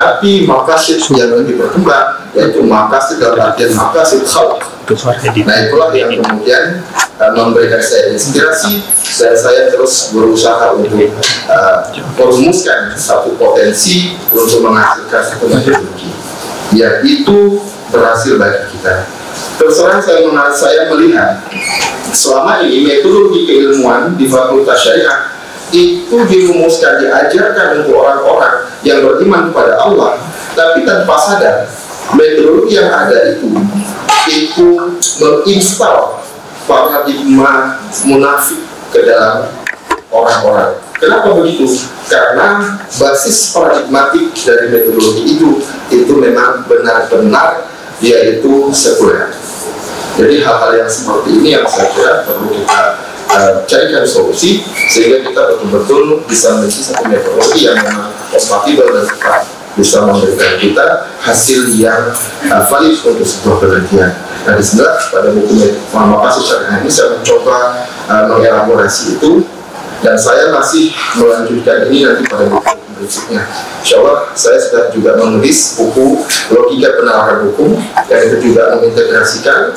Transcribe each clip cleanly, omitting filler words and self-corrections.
tapi maqasid yang lebih berkembang, yaitu maqasid dalam artian maqasid khalq. Nah itulah yang kemudian memberikan saya inspirasi, dan saya terus berusaha untuk merumuskan satu potensi untuk menghasilkan satu metodologi yang itu berhasil bagi kita. Terserah saya melihat selama ini metodologi keilmuan di Fakultas Syariah itu dirumuskan, diajarkan untuk orang-orang yang beriman kepada Allah, tapi tanpa sadar metodologi yang ada itu menginstal paradigma munafik ke dalam orang-orang. Kenapa begitu? Karena basis paradigmatik dari metodologi itu memang benar-benar yaitu sekuler. Jadi hal-hal yang seperti ini yang saya kira perlu kita carikan solusi, sehingga kita betul-betul bisa memiliki satu metodologi yang memang kompatibel dan tepat, bisa memberikan kita hasil yang valid untuk sebuah penelitian. Nah, disinilah pada buku Maqasid Syariah ini saya mencoba mengelaborasi itu, dan saya masih melanjutkan ini nanti pada buku berikutnya. Insya Allah saya sudah juga menulis buku Logika Penalaran Hukum, yang itu juga mengintegrasikan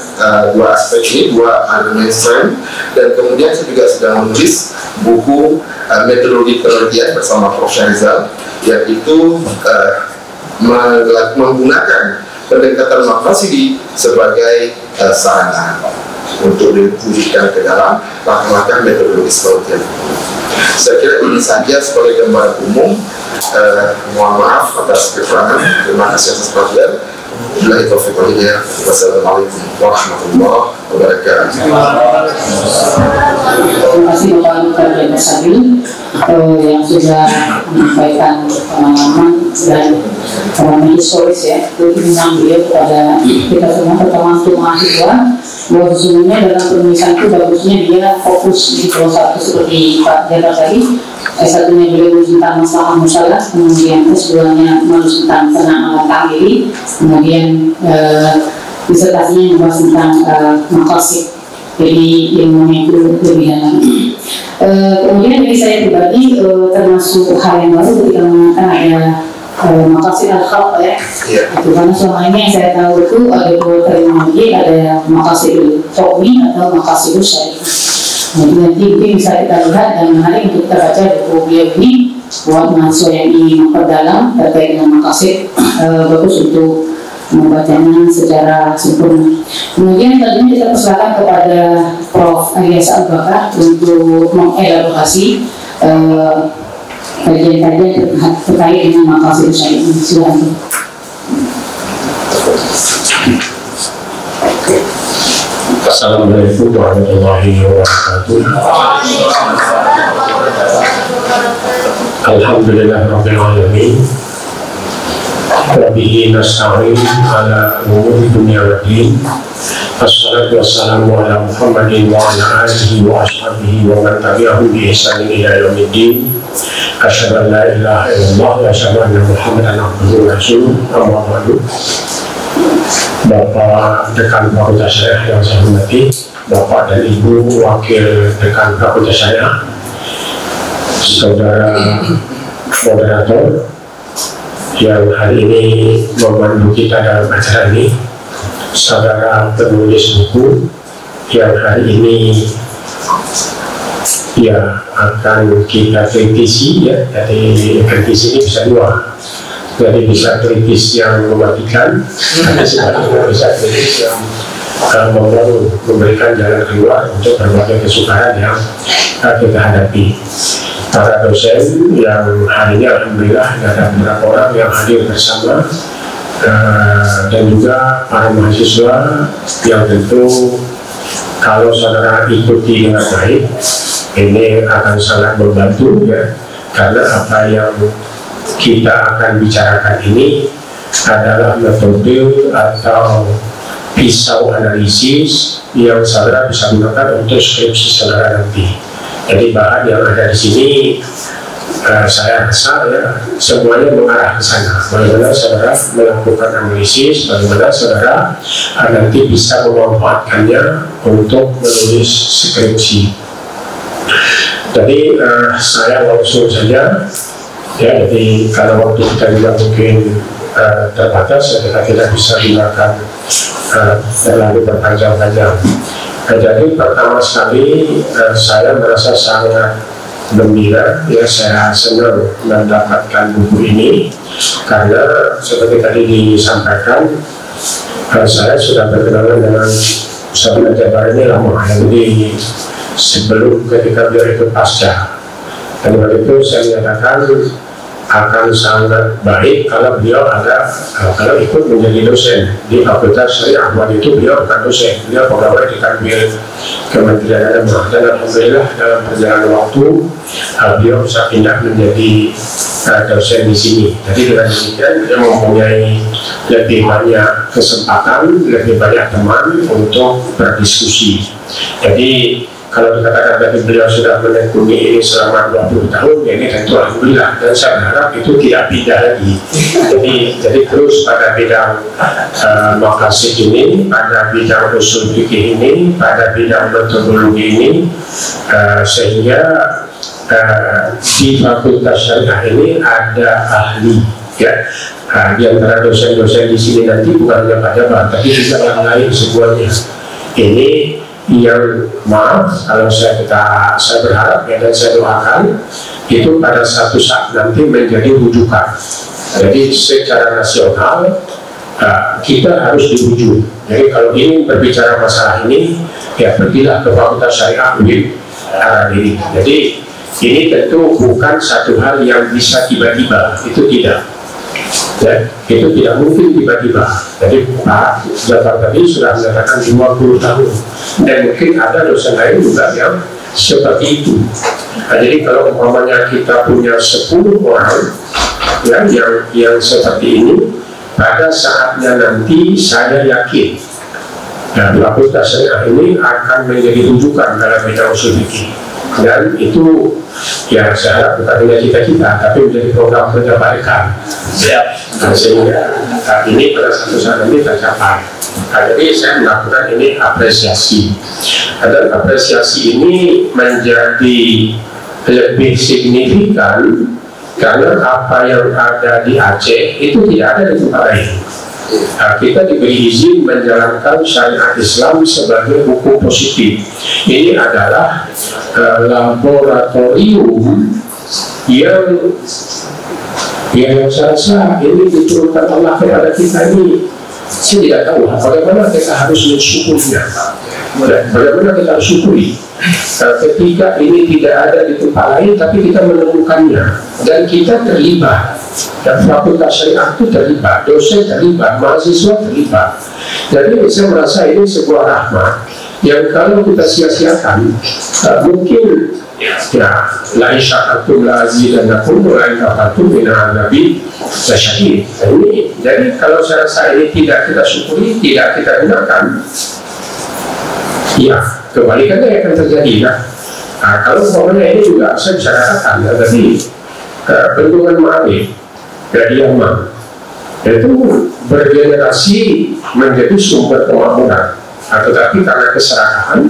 dua aspek ini, dua argumen strength, dan kemudian saya juga sedang menulis buku Metodologi Penelitian bersama Prof. Syarizal, yang itu menggunakan pendekatan maqasidi sebagai sarana untuk diwujudkan ke dalam langkah-langkah metodologis penelitian. Saya kira ini saja sebagai gambaran umum. Mohon maaf atas kekurangan. Terima kasih atas perhatian. Billahi taufiq wal hidayah. Wassalamualaikum warahmatullahi wabarakatuh. Terima kasih Bapak Dr. Sabil yang sudah menyampaikan pengalaman dan pengalaman historis ya, itu tentang beliau kepada kita semua, terutama untuk mahasiswa, bahwa sesungguhnya dalam penulisan itu bagusnya dia fokus di pulau satu seperti Pak Jabar tadi. S1-nya beliau tentang masalah musalah, kemudian S2-nya tentang penanaman takmiri, kemudian disertasinya membahas tentang maqasid, jadi ilmunya itu lebih dalam. Kemudian dari saya pribadi termasuk hal yang baru ketika mengatakan ada maqasid al-khalq ya. Itu karena selama ini yang saya tahu itu ada dua terminologi, ada maqasid al-hukmi atau maqasid syar'i. Jadi nanti mungkin bisa kita lihat dan menarik untuk kita baca buku beliau ini buat mahasiswa yang ingin memperdalam terkait dengan maqasid, bagus untuk membacanya secara sempurna. Kemudian tentunya kita persilakan kepada Prof. Ilyas Al-Bakar untuk mengelaborasi kajian-kajian terkait dengan maqasid syar'i. Silakan. Assalamualaikum warahmatullahi wabarakatuh. Alhamdulillah rabbil alamin. Wabihi nasta'in ala umuri dunya wa din. Wassalatu wassalamu ala Muhammadin wa ala alihi wa ashabihi wa man tabi'ahum bi ihsanin ila yaumiddin. Asyhadu an la ilaha illallah wa asyhadu anna Muhammadan abduhu wa rasuluh. Amma ba'du. Bapak Dekan Fakultas Syariah yang saya hormati, Bapak dan Ibu Wakil Dekan Fakultas Syariah, Saudara Moderator yang hari ini memandu kita dalam acara ini, Saudara penulis buku yang hari ini ya akan kita kritisi ya. Jadi kritisi ini bisa dua. Jadi bisa kritis yang mematikan, ada sebaliknya bisa kritis yang membangun, memberikan jalan keluar untuk berbagai kesukaran yang kita hadapi. Para dosen yang hari ini alhamdulillah ada beberapa orang yang hadir bersama, dan juga para mahasiswa yang tentu kalau saudara ikuti dengan baik ini akan sangat membantu ya, karena apa yang kita akan bicarakan ini adalah metode atau pisau analisis yang saudara bisa gunakan untuk skripsi saudara nanti. Jadi bahan yang ada di sini saya rasa ya semuanya mengarah ke sana. Bagaimana saudara melakukan analisis, bagaimana saudara nanti bisa memanfaatkannya untuk menulis skripsi. Jadi saya langsung saja Ya, jadi karena waktu kita juga mungkin terbatas, kita tidak bisa gunakan terlalu berpanjang-panjang. Jadi pertama sekali saya merasa sangat gembira, ya, saya senang mendapatkan buku ini karena seperti tadi disampaikan, saya sudah berkenalan dengan Sahabat Jabar ini lama, jadi sebelum ketika beliau ikut pasca. Dan waktu itu saya menyatakan akan sangat baik kalau beliau kalau ikut menjadi dosen di Fakultas Syariah. Waktu itu beliau bukan dosen, beliau pegawai di Kanwil Kementerian Agama, dan alhamdulillah dalam perjalanan waktu beliau bisa pindah menjadi dosen di sini. Jadi dengan demikian dia mempunyai lebih banyak kesempatan, lebih banyak teman untuk berdiskusi. Jadi kalau dikatakan tadi beliau sudah menekuni ini selama 20 tahun, ya ini tentu alhamdulillah, dan saya berharap itu tidak pindah lagi. Jadi terus pada bidang maqasid ini, pada bidang usul fikih ini, pada bidang metodologi ini, sehingga di Fakultas Syariah ini ada ahli, ya. Di antara dosen-dosen di sini nanti bukan hanya Pak Jabar, tapi juga yang lain semuanya. Ini yang maaf kalau saya berharap, ya, dan saya doakan itu pada satu saat nanti menjadi rujukan. Jadi secara nasional kita harus dirujuk. Jadi kalau ingin berbicara masalah ini, ya pergilah ke Fakultas Syariah UIN Aradiri. Jadi ini tentu bukan satu hal yang bisa tiba-tiba, itu tidak. Ya, itu tidak mungkin tiba-tiba. Jadi Pak Jabar tadi sudah menyatakan 20 tahun, dan mungkin ada dosen lain juga yang seperti itu. Nah, jadi kalau umpamanya kita punya 10 orang, ya, yang seperti ini, pada saatnya nanti saya yakin Fakultas Syariah ini akan menjadi rujukan dalam bidang usul fikih. Dan itu, ya, saya harap bukan hanya cita-cita, tapi menjadi program kerja barikan, ya, sehingga ini pada satu saat nanti tercapai. Jadi saya melakukan ini apresiasi, dan apresiasi ini menjadi lebih signifikan karena apa yang ada di Aceh itu tidak ada di tempat lain. Kita diberi izin menjalankan syariat Islam sebagai hukum positif. Ini adalah laboratorium yang saya rasa ini diturunkan Allah kepada kita ini. Saya tidak tahu bagaimana kita harus mensyukurinya, bagaimana kita harus syukuri ketika ini tidak ada di tempat lain, tapi kita menemukannya dan kita terlibat. Dan Fakultas Syariah itu terlibat, dosen terlibat, mahasiswa terlibat. Jadi saya merasa ini sebuah rahmat yang kalau kita sia-siakan, mungkin ya lain syakatum la azidannakum wa lain kafartum inna adzabi lasyadid. Jadi kalau saya rasa ini tidak kita syukuri, tidak kita gunakan, ya kebalikannya akan terjadi, ya. Kalau umpamanya ini juga saya bisa katakan, ya, tadi bendungan Ma'arif dari Yaman itu bergenerasi menjadi sumber kemakmuran, tetapi karena keserakahan,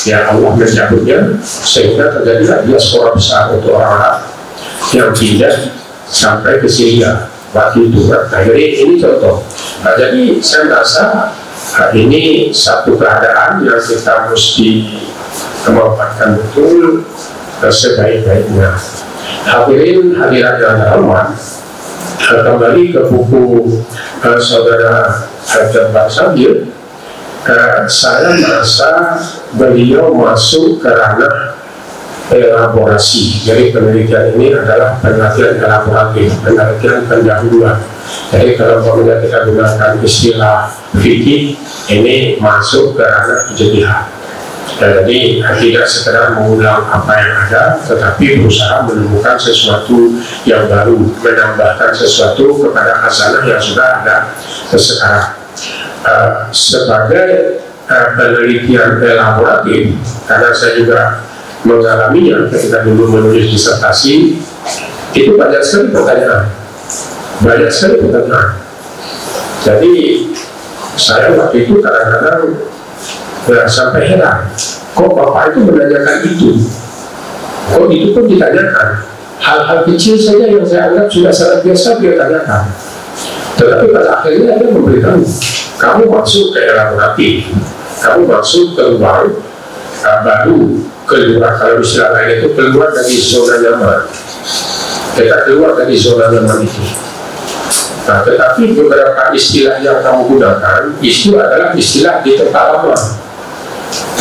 ya Allah mencabutnya, sehingga terjadilah diaspora besar untuk orang-orang yang pindah sampai ke Syria waktu itu. Nah, jadi ini contoh. Jadi saya merasa ini satu keadaan yang kita mesti memanfaatkan betul sebaik-baiknya. Hadirin hadirat yang rahmat, kembali ke buku saudara Jabar Sabil, saya merasa beliau masuk ke ranah elaborasi. Jadi penelitian ini adalah penelitian elaboratif, penelitian pendahuluan. Jadi kalau kita gunakan istilah fikih, ini masuk ke ranah ijtihad. Jadi tidak sekedar mengulang apa yang ada, tetapi berusaha menemukan sesuatu yang baru, menambahkan sesuatu kepada khazanah yang sudah ada sekarang. Sebagai penelitian elaboratif, karena saya juga mengalaminya ketika dulu menulis disertasi, itu banyak sekali pertanyaan, Jadi saya waktu itu kadang-kadang sampai heran, kok Bapak itu menanyakan itu? Kok itu pun ditanyakan? hal-hal kecil saja yang saya anggap sudah sangat biasa dia tanyakan. Tetapi pada akhirnya dia memberitahu, kamu masuk ke elaboratif, kamu masuk ke ruang baru, keluar, kalau istilah lain itu keluar dari zona nyaman. Kita keluar dari zona nyaman itu. Nah, tetapi beberapa istilah yang kamu gunakan itu adalah istilah di tempat lama.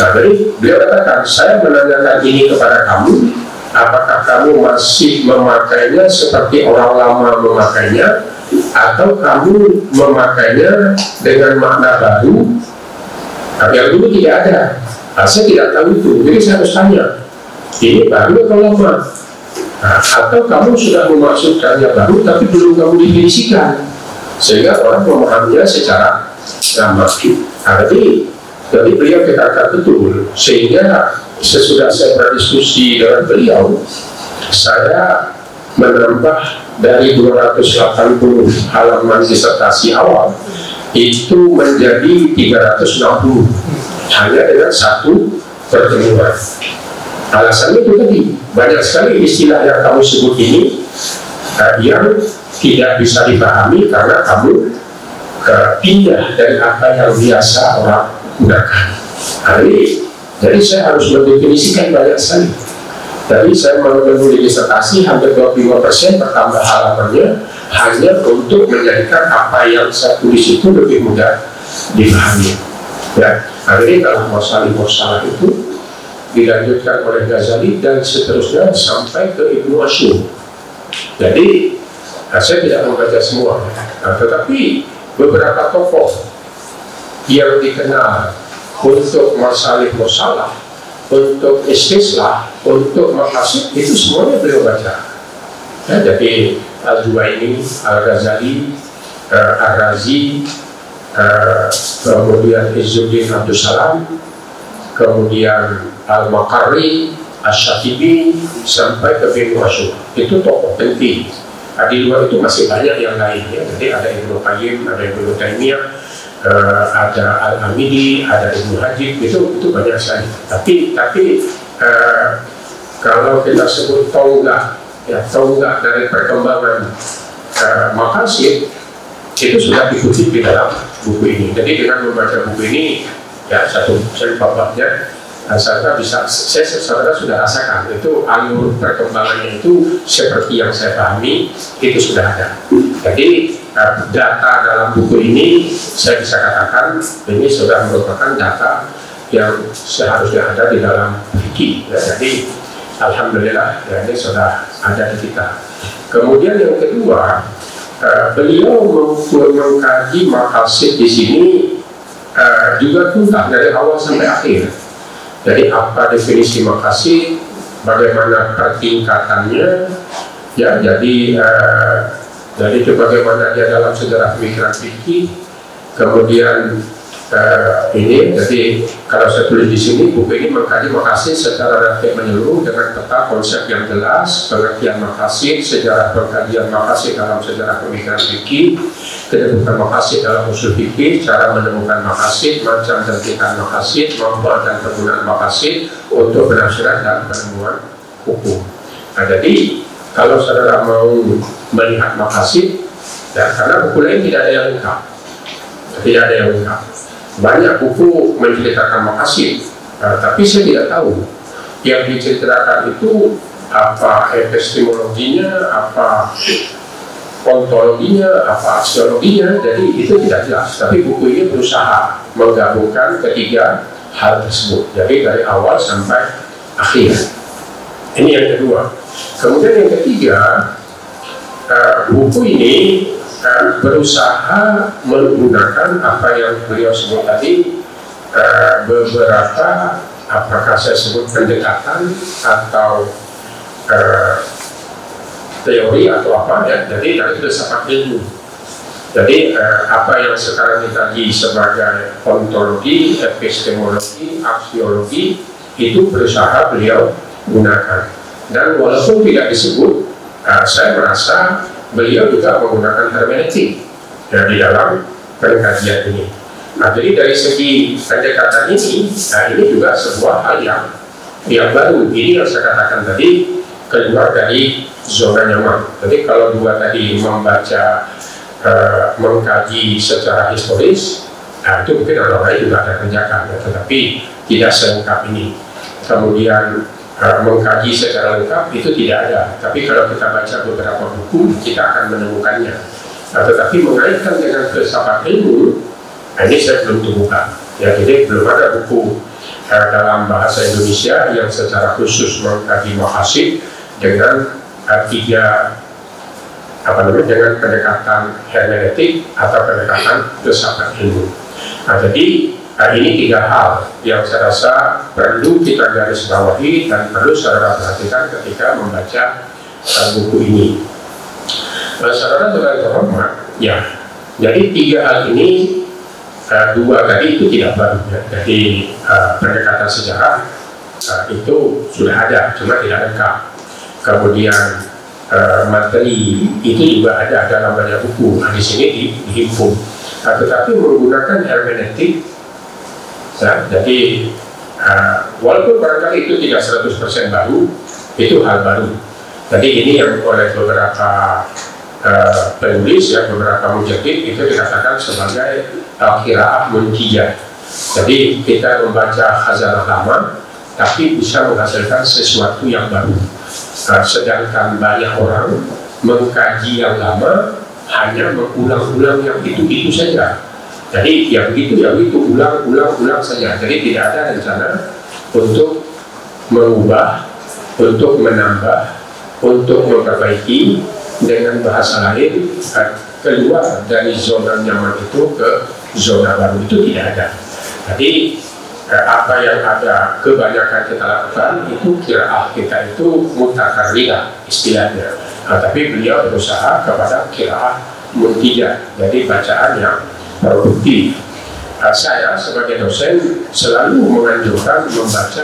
Nah, jadi beliau katakan, saya menanyakan ini kepada kamu, apakah kamu masih memakainya seperti orang lama memakainya, atau kamu memakainya dengan makna baru? Tapi yang dulu tidak ada. Nah, saya tidak tahu itu, jadi saya harus tanya, ini baru atau lama? Nah, atau kamu sudah memasukkannya baru tapi belum kamu definisikan, sehingga orang memahaminya secara lama. Nah, jadi beliau katakan betul, sehingga sesudah saya berdiskusi dengan beliau, saya menambah dari 280 halaman disertasi awal itu menjadi 360 hanya dengan satu pertemuan. Alasannya itu tadi, banyak sekali istilah yang kamu sebut ini yang tidak bisa dipahami karena kamu pindah dari apa yang biasa orang gunakan. Jadi saya harus mendefinisikan banyak sekali. Jadi saya menulis disertasi hampir 25% bertambah halamannya hanya untuk menjadikan apa yang saya tulis itu lebih mudah dipahami. Ya, ini kalau masalah itu dilanjutkan oleh Ghazali dan seterusnya sampai ke Ibnu Ashur. Jadi saya tidak membaca semua, tetapi beberapa tokoh yang dikenal untuk masalah, untuk istislah, untuk maqasid, itu semuanya beliau baca. Ya, jadi Al-Juwaini, Al-Ghazali, Ar-Razi, kemudian Izzuddin Abdus Salam, kemudian Al-Makarri, Asy-Syatibi, sampai ke Ibnu Ashur. Itu tokoh penting. Di luar itu masih banyak yang lainnya. Jadi ada Ibnu Qayyim, ada Ibnu Taimiyah, ada Al-Hamidi, ada Ibnu Hajib, itu banyak sekali. Tapi kalau kita sebut tonggak, ya tonggak dari perkembangan maqasid itu sudah dikutip di dalam buku ini. Jadi dengan membaca buku ini, ya satu babnya, saya sudah rasakan itu alur perkembangannya itu seperti yang saya pahami itu sudah ada. Jadi data dalam buku ini saya bisa katakan ini sudah merupakan data yang seharusnya ada di dalam fikih. Ya, jadi alhamdulillah ya, ini sudah ada di kita. Kemudian yang kedua, beliau mengkaji maqasid di sini juga tuntas dari awal sampai akhir. Jadi apa definisi maqasid, bagaimana pertingkatannya, ya jadi itu bagaimana dia dalam sejarah pemikiran fikih. Kemudian ini, jadi kalau saya tulis di sini, buku ini mengkaji maqasid secara relatif menyeluruh dengan peta konsep yang jelas, pengertian maqasid, sejarah pengkajian maqasid dalam sejarah pemikiran fikih, kedudukan maqasid dalam usul fikih, cara menemukan maqasid, macam dan tingkat maqasid, manfaat dan penggunaan maqasid untuk penafsiran dan penemuan hukum. Nah, jadi kalau saudara mau melihat maqasid, ya, karena buku lain tidak ada yang lengkap, banyak buku menceritakan maqasid, tapi saya tidak tahu yang diceritakan itu apa epistemologinya, apa ontologinya, apa aksiologinya, jadi itu tidak jelas. Tapi buku ini berusaha menggabungkan ketiga hal tersebut, jadi dari awal sampai akhir. Ini yang kedua. Kemudian yang ketiga, buku ini berusaha menggunakan apa yang beliau sebut tadi, beberapa, apakah saya sebut pendekatan atau teori atau apa ya, jadi dari filsafat ilmu. Jadi apa yang sekarang kita di sebagai ontologi, epistemologi, aksiologi, itu berusaha beliau gunakan. Dan walaupun tidak disebut, saya merasa beliau juga menggunakan hermeneutik ya, di dalam pengkajian ini. Nah, jadi dari segi pendekatan ini, ini juga sebuah hal yang baru. Ini yang saya katakan tadi, keluar dari zona nyaman. Jadi kalau dua tadi membaca, mengkaji secara historis, itu mungkin orang lain juga ada kerjakan, ya, tetapi tidak selengkap ini. Kemudian mengkaji secara lengkap itu tidak ada, tapi kalau kita baca beberapa buku kita akan menemukannya. Tetapi mengaitkan dengan filsafat ilmu, ini saya belum temukan. Ya, jadi belum ada buku dalam bahasa Indonesia yang secara khusus mengkaji maqasid dengan dengan pendekatan hermeneutik atau pendekatan filsafat ilmu. Nah, jadi ini tiga hal yang saya rasa perlu kita garis bawahi dan perlu saudara perhatikan ketika membaca buku ini. Saudara-saudara terhormat, ya, jadi tiga hal ini, dua tadi itu tidak baru, ya. Jadi pendekatan sejarah itu sudah ada, cuma tidak lengkap. Kemudian materi itu juga ada dalam banyak buku, di sini dihimpun, tetapi menggunakan hermeneutik. Ya, jadi walaupun barangkali itu tidak 100% baru, itu hal baru. Jadi ini yang oleh beberapa penulis, ya, beberapa mujaddid itu dikatakan sebagai qiraah muntijah. Jadi kita membaca khazanah lama, tapi bisa menghasilkan sesuatu yang baru. Sedangkan banyak orang mengkaji yang lama hanya mengulang-ulang yang itu saja. Jadi yang begitu ulang saja. Jadi tidak ada rencana untuk mengubah, untuk menambah, untuk memperbaiki, dengan bahasa lain keluar dari zona nyaman itu ke zona baru, itu tidak ada. Jadi apa yang ada kebanyakan kita lakukan itu qiraah kita itu mutakarrirah istilahnya. Tapi beliau berusaha kepada qiraah muntijah, jadi bacaan yang produktif. Saya sebagai dosen selalu menganjurkan membaca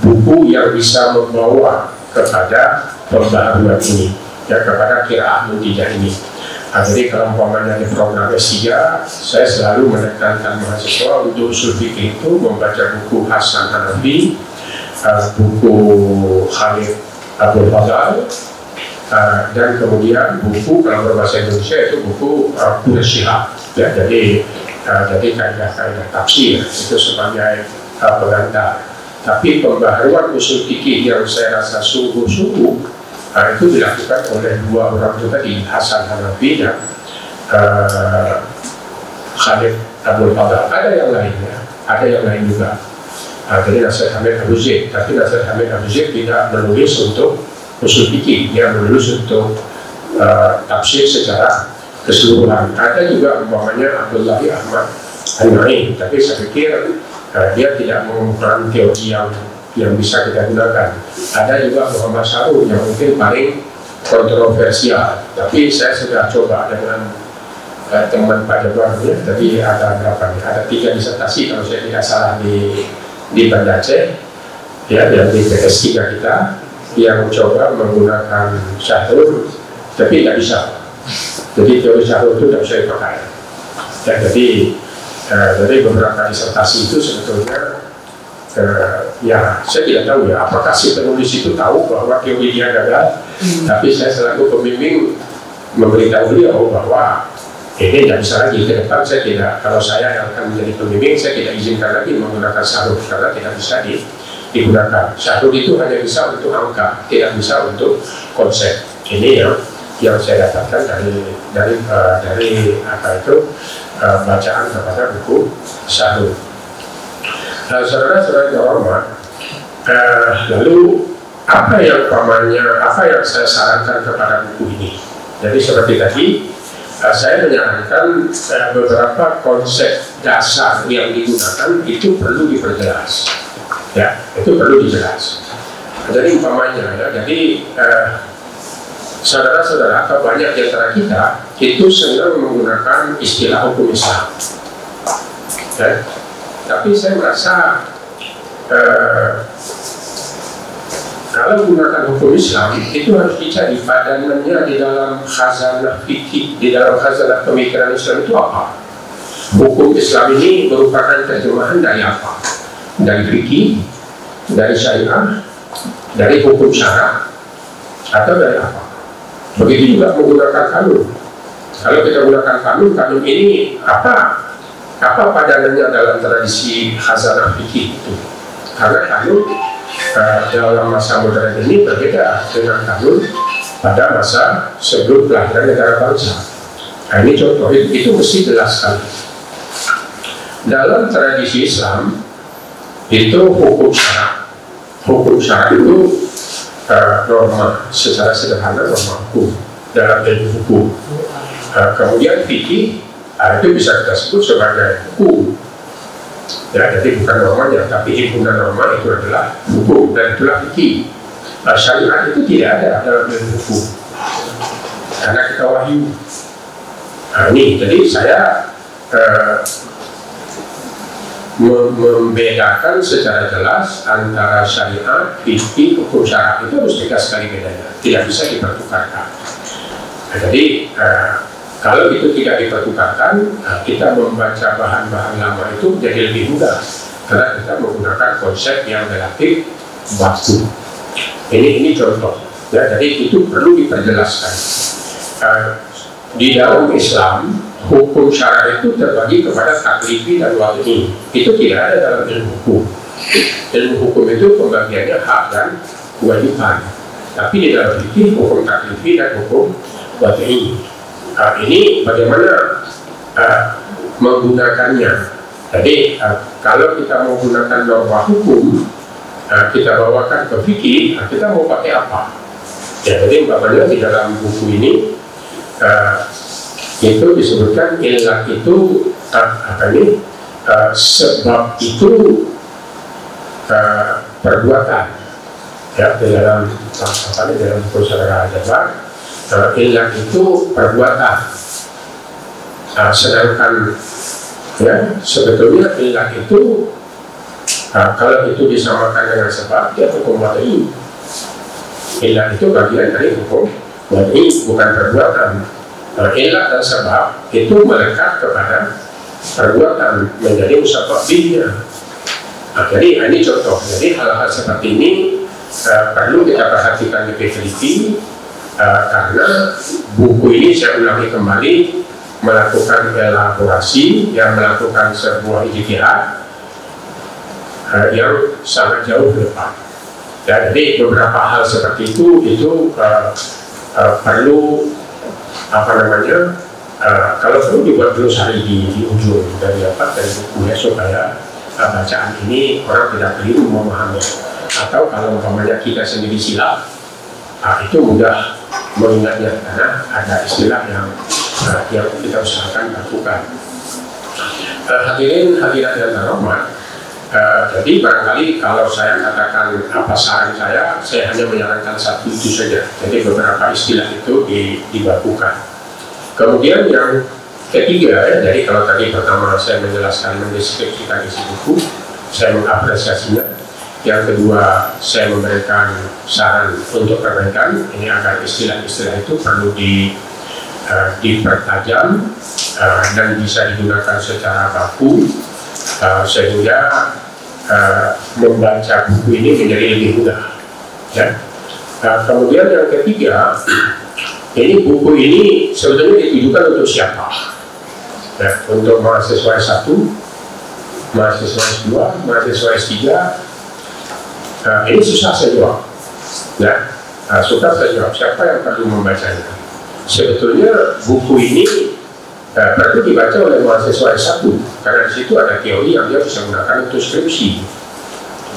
buku yang bisa membawa kepada pembaharuan ini, ya, kepada qiraah muntijah ini. Jadi kalau umpamanya di program S3, saya selalu menekankan mahasiswa untuk usul fikih itu membaca buku Hasan Hanafi, buku Khalid Abdul Fadl, dan kemudian buku, kalau berbahasa Indonesia itu buku Quraish Shihab, ya, jadi kaidah-kaidah tafsir itu sebagai pengantar. Tapi pembaharuan usul fikih yang saya rasa sungguh-sungguh itu dilakukan oleh dua orang itu tadi, Hasan Hanafi dan Khalid Abdul Fadl. Ada yang lainnya, ada yang lain juga. Jadi Nasir Hamid Abu Zaid, tapi Nasir Hamid Abu Zaid tidak menulis untuk usul fikih, dia menulis untuk tafsir secara keseluruhan. Ada juga umpamanya Abdullahi Ahmad An-Naim, tapi saya pikir dia tidak mengumumkan teori yang bisa kita gunakan. Ada juga Muhammad Sarur yang mungkin paling kontroversial, tapi saya sudah coba dengan teman Pak Jabar, ya, tadi ada berapa nih? Ada 3 disertasi kalau saya tidak salah di Banda Aceh, ya, yang di PS3 kita yang coba menggunakan Syahrul, tapi tidak bisa. Jadi teori Syahrul itu tidak bisa dipakai. Ya, jadi beberapa disertasi itu sebetulnya ya saya tidak tahu, ya, apakah si penulis itu tahu bahwa teori dia gagal. Tapi saya selaku pembimbing memberitahu beliau bahwa ini tidak bisa lagi ke depan. Saya tidak, kalau saya yang akan menjadi pembimbing, saya tidak izinkan lagi menggunakan Syahrul karena tidak bisa digunakan. Syahrul itu hanya bisa untuk angka, tidak bisa untuk konsep. Ini yang saya dapatkan dari apa itu bacaan kepada buku Syahrul. Saudara-saudara terhormat, lalu apa yang saya sarankan kepada buku ini? Jadi seperti tadi, saya menyarankan beberapa konsep dasar yang digunakan itu perlu diperjelas, ya, itu perlu dijelas. Jadi umpamanya, ya, jadi saudara-saudara atau banyak di antara kita itu senang menggunakan istilah hukum Islam, ya. Tapi saya merasa kalau menggunakan hukum Islam itu harus dicari padanannya di dalam khazanah fikih, di dalam khazanah pemikiran Islam itu apa. Hukum Islam ini merupakan terjemahan dari apa? Dari fikih, dari syariah, dari hukum syara, atau dari apa. Begitu juga menggunakan kanun. Kalau kita gunakan kanun ini apa padanannya dalam tradisi khazanah fikih itu? Karena kanun dalam masa modern ini berbeda dengan kanun pada masa sebelum kelahiran negara bangsa. Nah, ini contoh, itu mesti jelas sekali. Dalam tradisi Islam itu hukum syarak itu norma, secara sederhana norma hukum dalam ilmu hukum. Kemudian fikih itu bisa kita sebut sebagai hukum. Ya, jadi bukan normanya, tapi himpunan norma itu adalah hukum dan itulah fikih. Syariat itu tidak ada dalam ilmu hukum karena kita wahyu. Nah, ini jadi saya membedakan secara jelas antara syariat, fikih, hukum syarak itu harus tegas sekali bedanya, tidak bisa dipertukarkan. Nah, jadi kalau itu tidak dipertukarkan, kita membaca bahan-bahan lama itu jadi lebih mudah karena kita menggunakan konsep yang relatif baku. Ini contoh, ya, jadi itu perlu diperjelaskan. Di dalam Islam, hukum syara itu terbagi kepada taklifi dan wad'i. Itu tidak ada dalam ilmu hukum. Ilmu hukum itu pembagiannya hak dan kewajiban. Tapi di dalam fikih hukum taklifi dan hukum wad'i. Ini bagaimana menggunakannya. Jadi kalau kita menggunakan norma hukum, kita bawakan ke fikih, kita mau pakai apa? Ya, jadi umpamanya di dalam buku ini itu disebutkan ilat itu sebab itu perbuatan. Ya, di dalam dalam buku Syarah Jabar, ilat itu perbuatan. Sedangkan ya sebetulnya ilat itu kalau itu disamakan dengan sebab, dia hukum wad'i. Ilat itu bagian dari hukum wad'i, bukan perbuatan. Ilat dan sebab itu melekat kepada perbuatan, menjadi musabab bihnya. Jadi ini contoh. Jadi hal-hal seperti ini perlu kita perhatikan lebih teliti, karena buku ini saya ulangi kembali melakukan elaborasi, yang melakukan sebuah ijtihad yang sangat jauh ke depan. Ya, jadi beberapa hal seperti itu perlu kalau perlu dibuat glosari di ujung dari bukunya supaya bacaan ini orang tidak keliru memahami. Atau kalau umpamanya kita sendiri silap, itu mudah mengingatnya karena ada istilah yang kita usahakan lakukan. Hadirin hadirat yang terhormat, jadi barangkali kalau saya katakan apa saran saya hanya menyarankan satu itu saja. Jadi beberapa istilah itu dibakukan. Kemudian yang ketiga, ya, jadi kalau tadi pertama saya menjelaskan mendeskripsikan isi buku, saya mengapresiasinya. Yang kedua, saya memberikan saran untuk perbaikan. Ini agar istilah-istilah itu perlu dipertajam dan bisa digunakan secara baku, sehingga membaca buku ini menjadi lebih mudah. Ya. Kemudian yang ketiga, ini buku ini sebetulnya ditujukan untuk siapa? Ya, untuk mahasiswa S1, mahasiswa S2, mahasiswa S3. Ini susah saya jawab. Ya, susah saya jawab. Siapa yang perlu membacanya? Sebetulnya buku ini perlu dibaca oleh mahasiswa S1 karena di situ ada teori yang dia bisa gunakan untuk skripsi.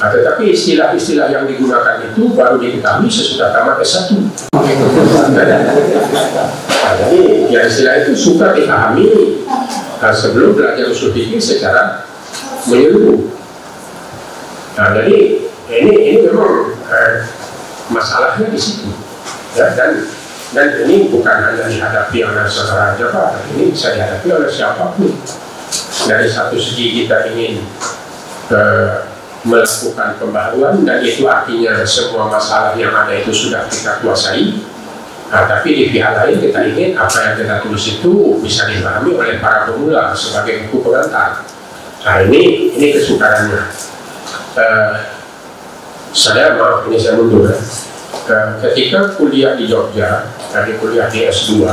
Tetapi istilah-istilah yang digunakan itu baru diketahui sesudah tamat S1. Jadi ya istilah itu suka dipahami sebelum belajar usul fikih secara menyeluruh. Nah, jadi ini memang masalahnya di situ. Ya, dan ini bukan hanya dihadapi oleh saudara Jabar, ini bisa dihadapi oleh siapapun. Dari satu segi kita ingin melakukan pembaharuan, dan itu artinya semua masalah yang ada itu sudah kita kuasai. Tapi di pihak lain kita ingin apa yang kita tulis itu bisa dipahami oleh para pemula sebagai buku pengantar. Nah, ini kesukarannya. Saya maaf, ini saya mundur. ketika kuliah di Jogja, tadi kuliah di S2,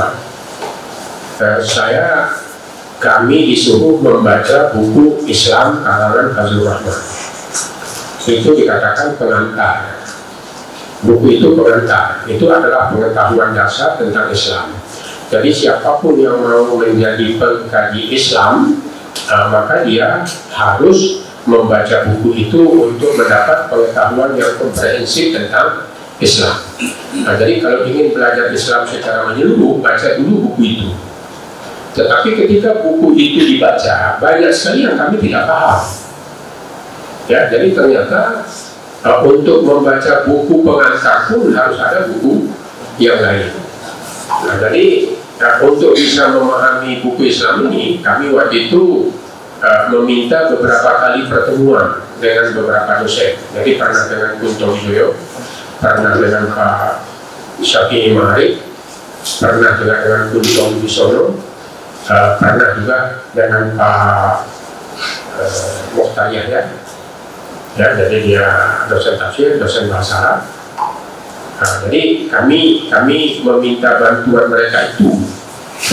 kami disuruh membaca buku Islam karangan Fazlur Rahman. Itu dikatakan pengantar. Buku itu pengantar, itu adalah pengetahuan dasar tentang Islam. Jadi siapapun yang mau menjadi pengkaji Islam, maka dia harus membaca buku itu untuk mendapat pengetahuan yang komprehensif tentang Islam. Nah, jadi kalau ingin belajar Islam secara menyeluruh, baca dulu buku itu. Tetapi ketika buku itu dibaca, banyak sekali yang kami tidak paham. Ya, jadi ternyata untuk membaca buku pengantar pun harus ada buku yang lain. Nah, jadi untuk bisa memahami buku Islam ini, kami waktu itu meminta beberapa kali pertemuan dengan beberapa dosen. Jadi pernah dengan Kunto Wijoyo, pernah dengan Pak Syafi'i Ma'arif, pernah juga dengan Kunto Wibisono, pernah juga dengan Pak Mokhtar Yahya. Ya, jadi dia dosen tafsir, dosen bahasa Arab. Nah, jadi kami meminta bantuan mereka itu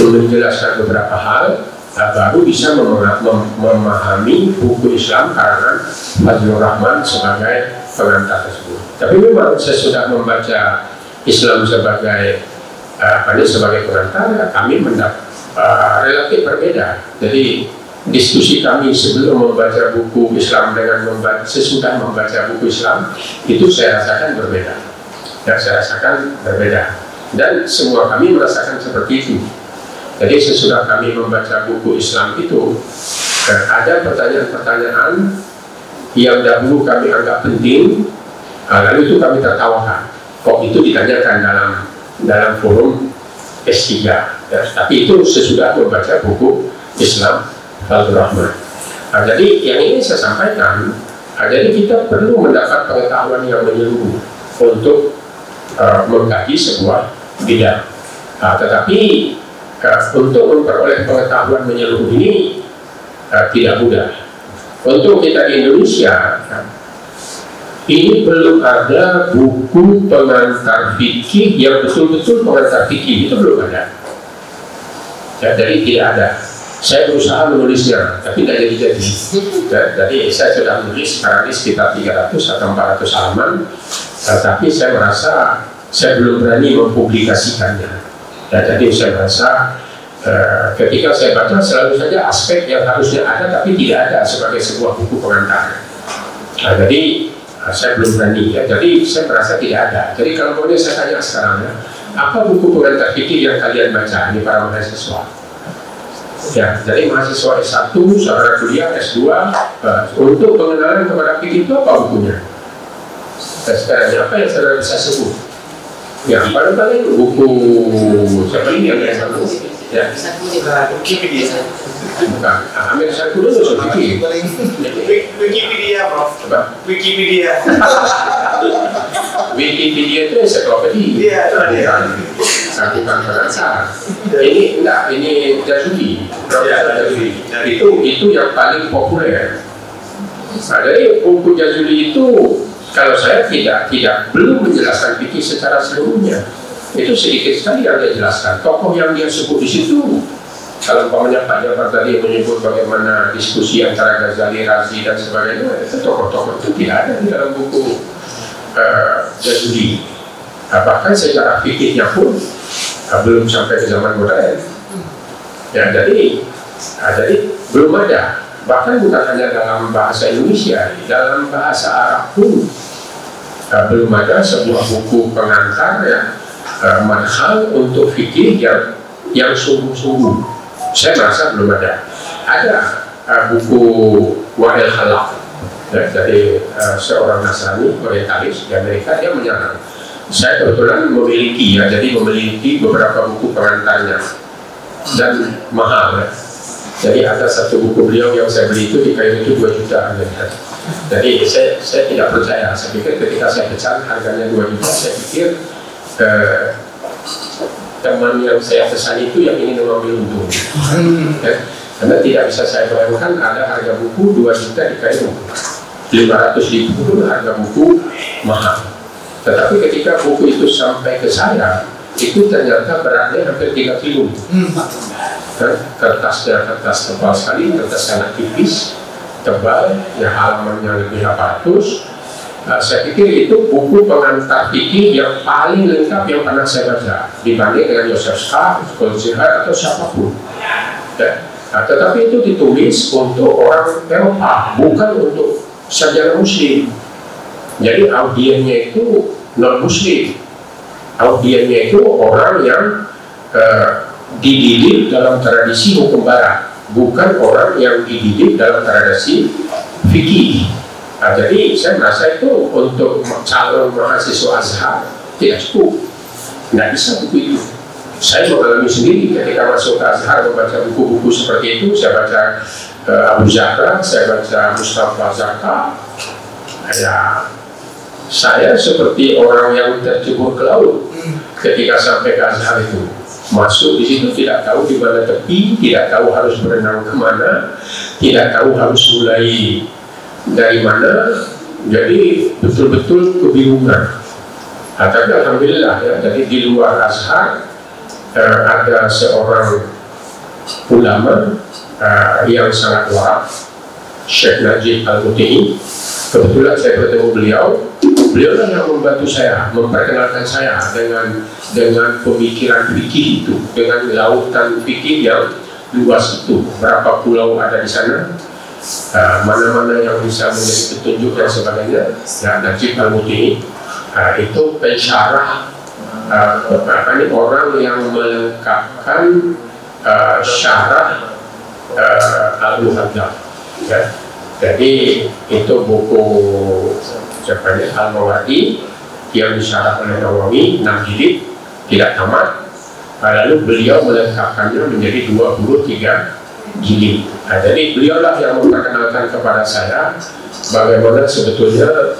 untuk menjelaskan beberapa hal, baru bisa memahami buku Islam karangan Fazlur Rahman sebagai pengantar tersebut. Tapi memang sesudah membaca Islam sebagai sebagai pengantar, kami mendapat relatif berbeda. Jadi diskusi kami sebelum membaca buku Islam dengan sesudah membaca buku Islam itu saya rasakan berbeda. Ya, saya rasakan berbeda. Dan semua kami merasakan seperti itu. Jadi sesudah kami membaca buku Islam itu, ada pertanyaan-pertanyaan yang dahulu kami anggap penting, lalu itu kami tertawakan. Kok itu ditanyakan dalam forum S3? Ya, tapi itu sesudah membaca buku Islam Fazlur Rahman. Nah, jadi yang ini saya sampaikan, jadi kita perlu mendapat pengetahuan yang menyeluruh untuk mengkaji sebuah bidang. Tetapi untuk memperoleh pengetahuan menyeluruh ini tidak mudah. Untuk kita di Indonesia, ini belum ada buku pengantar fikih yang betul-betul pengantar fikih, itu belum ada. Ya, jadi tidak ada. Saya berusaha menulisnya, tapi tidak jadi-jadi. Jadi saya sudah menulis sekarang ini sekitar 300 atau 400 halaman, tapi saya merasa saya belum berani mempublikasikannya. Jadi saya merasa ketika saya baca selalu saja aspek yang harusnya ada tapi tidak ada sebagai sebuah buku pengantar. Jadi saya belum berani. Ya. Jadi saya merasa tidak ada. Jadi kalau boleh saya tanya sekarang, ya, apa buku pengantar fikih yang kalian baca ini para mahasiswa? Ya, jadi mahasiswa S1, saudara kuliah S2, untuk pengenalan kepada fikih itu apa bukunya? Sekarang apa yang saudara bisa sebut? Ya, paling buku siapa ini yang saya sebut? Ya, Wikipedia. Bukan, Amir Syarku dulu fikih. Wikipedia, Prof. Coba. Wikipedia. Wikipedia itu ensiklopedia. Iya, itu dia. Bukan pengantar. Ini enggak, ini Jazuli. Itu yang paling populer. Nah, dari buku Jazuli itu, kalau saya belum menjelaskan fikih secara seluruhnya. Itu sedikit sekali yang dia jelaskan. Tokoh yang dia sebut di situ, kalau umpamanya Pak Jafar tadi menyebut bagaimana diskusi antara Ghazali, Razi dan sebagainya, itu tokoh-tokoh itu tidak ada di dalam buku Jazuli. Bahkan secara fikihnya pun belum sampai ke zaman modern. Ya, jadi belum ada. Bahkan bukan hanya dalam bahasa Indonesia, dalam bahasa Arab pun belum ada sebuah buku pengantar ya, madhal untuk fikih yang sungguh-sungguh. Saya merasa belum ada. Ada buku Wa'il Khalaf ya, dari seorang Nasrani orientalis di Amerika. Dia menyatakan, saya kebetulan memiliki beberapa buku pengantarnya dan mahal ya. Jadi ada satu buku beliau yang saya beli itu di kayu itu 2 juta ya. Jadi saya tidak percaya. Saya pikir ketika saya pesan harganya 2 juta, saya pikir teman yang saya pesan itu yang ingin mengambil untung ya. Karena tidak bisa saya bayangkan ada harga buku 2 juta di kayu, 500.000 harga buku mahal. Tetapi ketika buku itu sampai ke saya, itu ternyata beratnya hampir 3 kilo. Kertasnya kertas tebal sekali, kertas sangat tipis, tebal, ya halamannya lebih 800. Saya pikir itu buku pengantar fikih yang paling lengkap yang pernah saya baca dibanding dengan Yosef Shah, Goldsmith atau siapapun. Ya. Tetapi itu ditulis untuk orang Eropa, bukan untuk sarjana Muslim. Jadi audiennya itu non Muslim, audiennya itu orang yang dididik dalam tradisi hukum Barat, bukan orang yang dididik dalam tradisi fikih. Jadi saya merasa itu untuk calon mahasiswa Azhar tidak cukup, tidak bisa buku itu. Saya mengalami sendiri ketika masuk ke Azhar membaca buku-buku seperti itu. Saya baca Abu Zahra, saya baca Mustafa Zaka. Ya, saya seperti orang yang tercebur ke laut ketika sampai ke Azhar itu. Masuk di situ tidak tahu di mana tepi, tidak tahu harus berenang kemana, tidak tahu harus mulai dari mana, jadi betul-betul kebingungan. Tapi alhamdulillah ya, jadi di luar Azhar ada seorang ulama yang sangat waraf, Syekh Najib Al-Muti'i. Kebetulan saya bertemu beliau lah yang membantu saya, memperkenalkan saya dengan pemikiran fikih itu, dengan lautan fikih yang luas itu. Berapa pulau ada di sana, mana-mana yang bisa menjadi petunjuk dan sebagainya. Ya, Najib Al-Muti'i itu pensyarah orang yang melengkapkan syarah Al-Muhaddab. Ya. Jadi itu buku Al-Mawardi yang disyarah oleh Nawawi 6 jilid, tidak tamat. Lalu beliau melengkapkannya menjadi 23 jilid. Jadi beliaulah yang memperkenalkan kepada saya bagaimana sebetulnya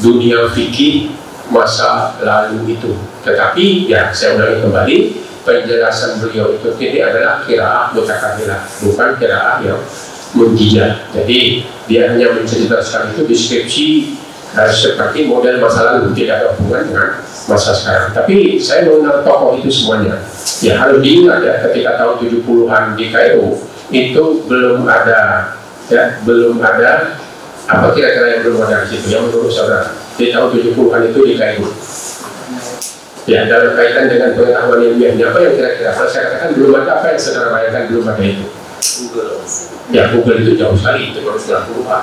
dunia fikih masa lalu itu. Tetapi ya saya ulangi kembali, penjelasan beliau itu ini adalah qiraah mutakabilah, bukan qiraah yang munjiyah. Jadi dia hanya menceritakan itu deskripsi seperti model masa lalu, tidak ada hubungan dengan masa sekarang. Tapi saya mengenal tokoh itu semuanya. Ya harus diingat ya, ketika tahun 70-an di Kairo itu belum ada, ya belum ada apa kira-kira yang belum ada di situ yang menurut saudara di tahun 70-an itu di Kairo. Ya dalam kaitan dengan pengetahuan ilmiahnya apa yang kira-kira kalau saya katakan belum ada, apa yang saudara bayangkan belum ada itu? Google. Ya Google itu jauh sekali, itu baru 90-an.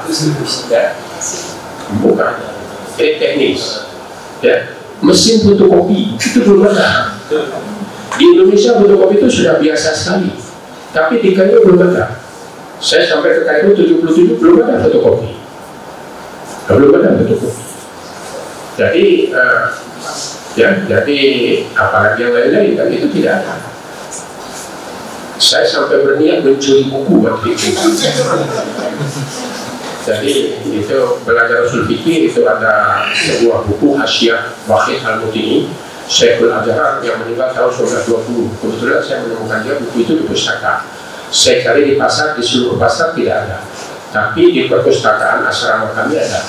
Ya, bukan. Ini teknis. Ya, mesin fotokopi itu belum ada. Di Indonesia fotokopi itu sudah biasa sekali, tapi di Kairo belum ada. Saya sampai ke Kairo 77 belum ada fotokopi. Belum ada fotokopi. Jadi, jadi apalagi yang lain-lain kan itu tidak ada. Saya sampai berniat mencuri buku waktu itu. Jadi itu belajar usul fikih itu ada sebuah buku Hasyiah Wahid Al-Muti'i Syekhul Azhar yang meninggal tahun 1920. Kebetulan saya menemukan dia buku itu di pustaka. Saya cari di pasar, di seluruh pasar tidak ada. Tapi di perpustakaan asrama kami ada.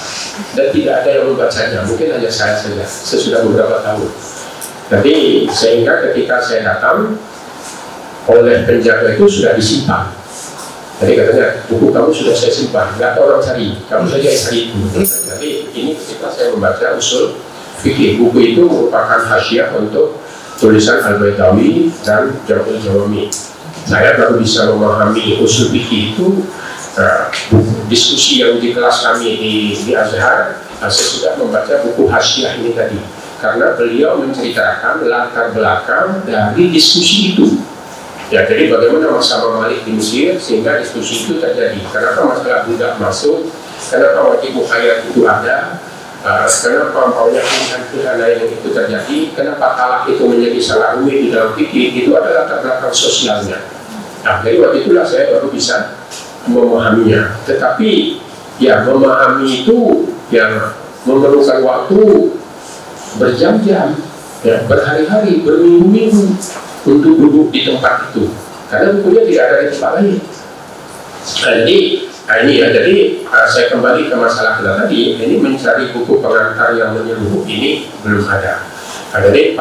Dan tidak ada yang membacanya, mungkin hanya saya saja sesudah beberapa tahun. Jadi sehingga ketika saya datang oleh penjaga itu sudah disimpan. Jadi katanya buku kamu sudah saya simpan, nggak ada orang cari, kamu saja yang cari itu. Jadi ini ketika saya membaca usul fikih, buku itu merupakan hasyiah untuk tulisan Al-Baitawi dan Jam'ul Jawami. Saya baru bisa memahami usul fikih itu diskusi yang di kelas kami di Azhar. Saya sudah membaca buku hasyiah ini tadi karena beliau menceritakan latar belakang dari diskusi itu. Ya, jadi bagaimana masalah Malik di Mesir sehingga diskusi itu terjadi. Kenapa masalah budak masuk? Kenapa wajib mukhayat itu ada? Kenapa maunya pilihan lain itu terjadi? Kenapa talak itu menjadi salah rumit di dalam fikih? Itu adalah latar belakang sosialnya. Nah, dari waktu itulah saya baru bisa memahaminya. Tetapi ya memahami itu yang memerlukan waktu berjam-jam, ya, berhari-hari, berminggu-minggu untuk duduk di tempat itu, karena bukunya tidak ada di tempat lain. Nah, jadi Nah ini ya, jadi saya kembali ke masalah kita tadi, ini mencari buku pengantar yang menyeluruh ini belum ada. Nah, jadi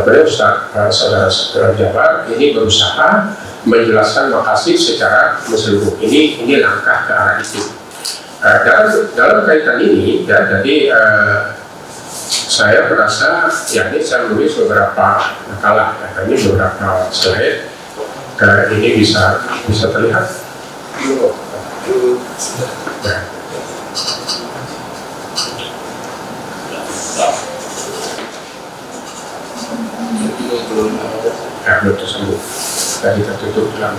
beliau saudara Jabar ini berusaha menjelaskan makasih secara menyeluruh. Ini langkah ke arah itu. Dalam kaitan ini, ya, jadi saya merasa, ya ini saya menulis beberapa makalah, ya, ini beberapa slide, ini bisa terlihat. Ya. Belum tersambung. Tadi tertutup dalam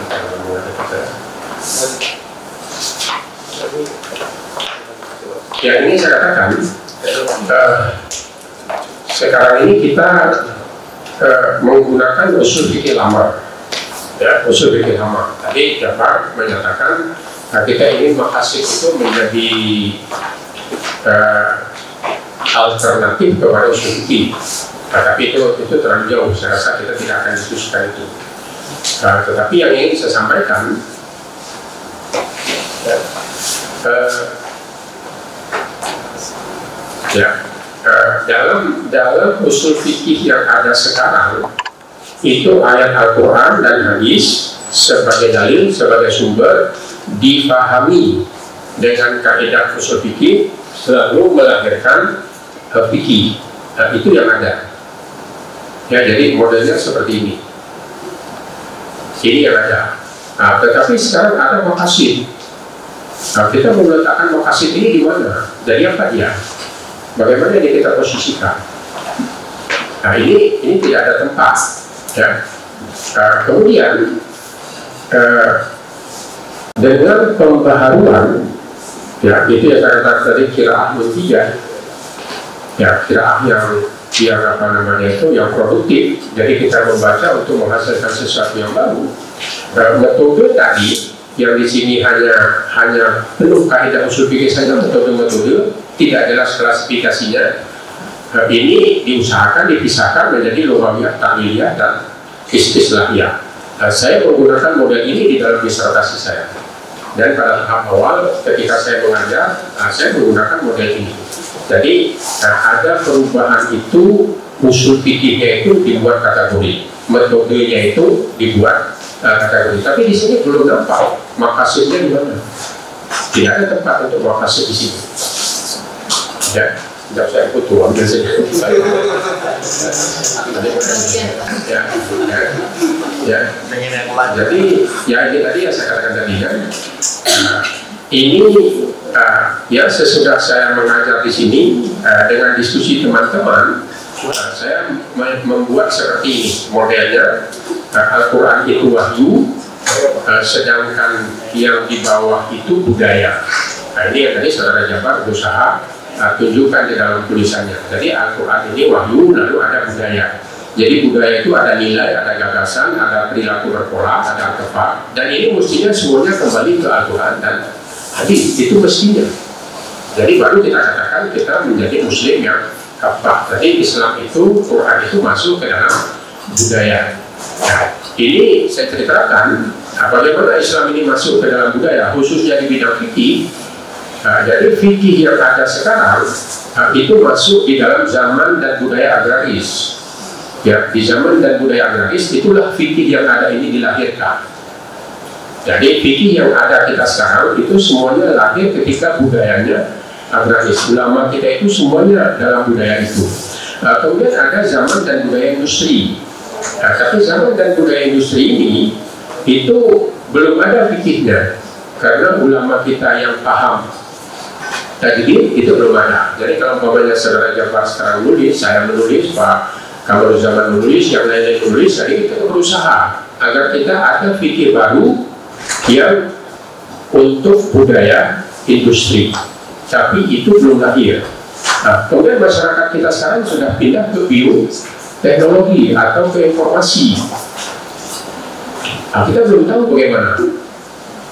ya, ini saya katakan sekarang ini kita menggunakan usul fikih lama, ya, usul fikih lama. Tadi Jabar menyatakan kita ingin makasih itu menjadi alternatif kepada usul fikih. Tapi itu terlalu jauh, saya rasa kita tidak akan diskusikan itu. Tetapi yang ingin saya sampaikan, dalam usul fikih yang ada sekarang, itu ayat Al-Quran dan hadis sebagai dalil, sebagai sumber dipahami dengan kaidah usul fikih selalu melahirkan fikih. Itu yang ada. Ya, jadi modelnya seperti ini. Ini yang ada. Tetapi sekarang ada maqasid. Kita meletakkan maqasid ini di mana? Dari apa dia? Bagaimana ini kita posisikan? Ini tidak ada tempat. Ya. Kemudian dengan pembaharuan, ya itu yang saya katakan tadi qiraah muntijah. Ya, qiraah yang yang produktif. Jadi kita membaca untuk menghasilkan sesuatu yang baru. Metode tadi yang di sini hanya penuh kaidah usul fikih saja, metode tidak jelas klasifikasinya. Ini diusahakan dipisahkan menjadi lughawiyah, ta'liliyah, dan istislahiyah. Saya menggunakan model ini di dalam disertasi saya. Dan pada tahap awal ketika saya mengajar, saya menggunakan model ini. Jadi ada perubahan itu, usul fikihnya itu dibuat kategori, metodenya itu dibuat kategori. Tapi di sini belum nampak maqasidnya di mana. Tidak ada tempat untuk maqasid di sini. Ya, tidak saya ikut tuang biasanya. Jadi ya ini tadi yang saya katakan tadi kan. Ini ya sesudah saya mengajar di sini dengan diskusi teman-teman, saya membuat seperti ini modelnya. Al-Quran itu wahyu, sedangkan yang di bawah itu budaya. Ini yang tadi saudara Jabar berusaha tunjukkan di dalam tulisannya. Jadi Al-Quran ini wahyu, lalu ada budaya. Jadi budaya itu ada nilai, ada gagasan, ada perilaku berpola, ada artefak, dan ini mestinya semuanya kembali ke Al-Quran dan hadis, itu mestinya. Jadi baru kita katakan kita menjadi muslim yang kafah. Jadi Islam itu, Quran itu masuk ke dalam budaya. Nah, ini saya ceritakan bagaimana Islam ini masuk ke dalam budaya, khususnya di bidang fikih. Jadi fikih yang ada sekarang itu masuk di dalam zaman dan budaya agraris. Ya, di zaman dan budaya agraris itulah fikih yang ada ini dilahirkan. Jadi fikih yang ada kita sekarang itu semuanya lahir ketika budayanya agraris. Ulama kita itu semuanya dalam budaya itu. Kemudian ada zaman dan budaya industri. Tapi zaman dan budaya industri ini itu belum ada fikihnya karena ulama kita yang paham tadi itu belum ada. Jadi kalau umpamanya saudara Jabar sekarang menulis, saya menulis, Pak Kamarul Zaman menulis, yang lain-lain menulis, jadi kita berusaha agar kita ada fikih baru yang untuk budaya industri. Tapi itu belum lahir. Kemudian masyarakat kita sekarang sudah pindah ke bioteknologi atau ke informasi. Kita belum tahu bagaimana.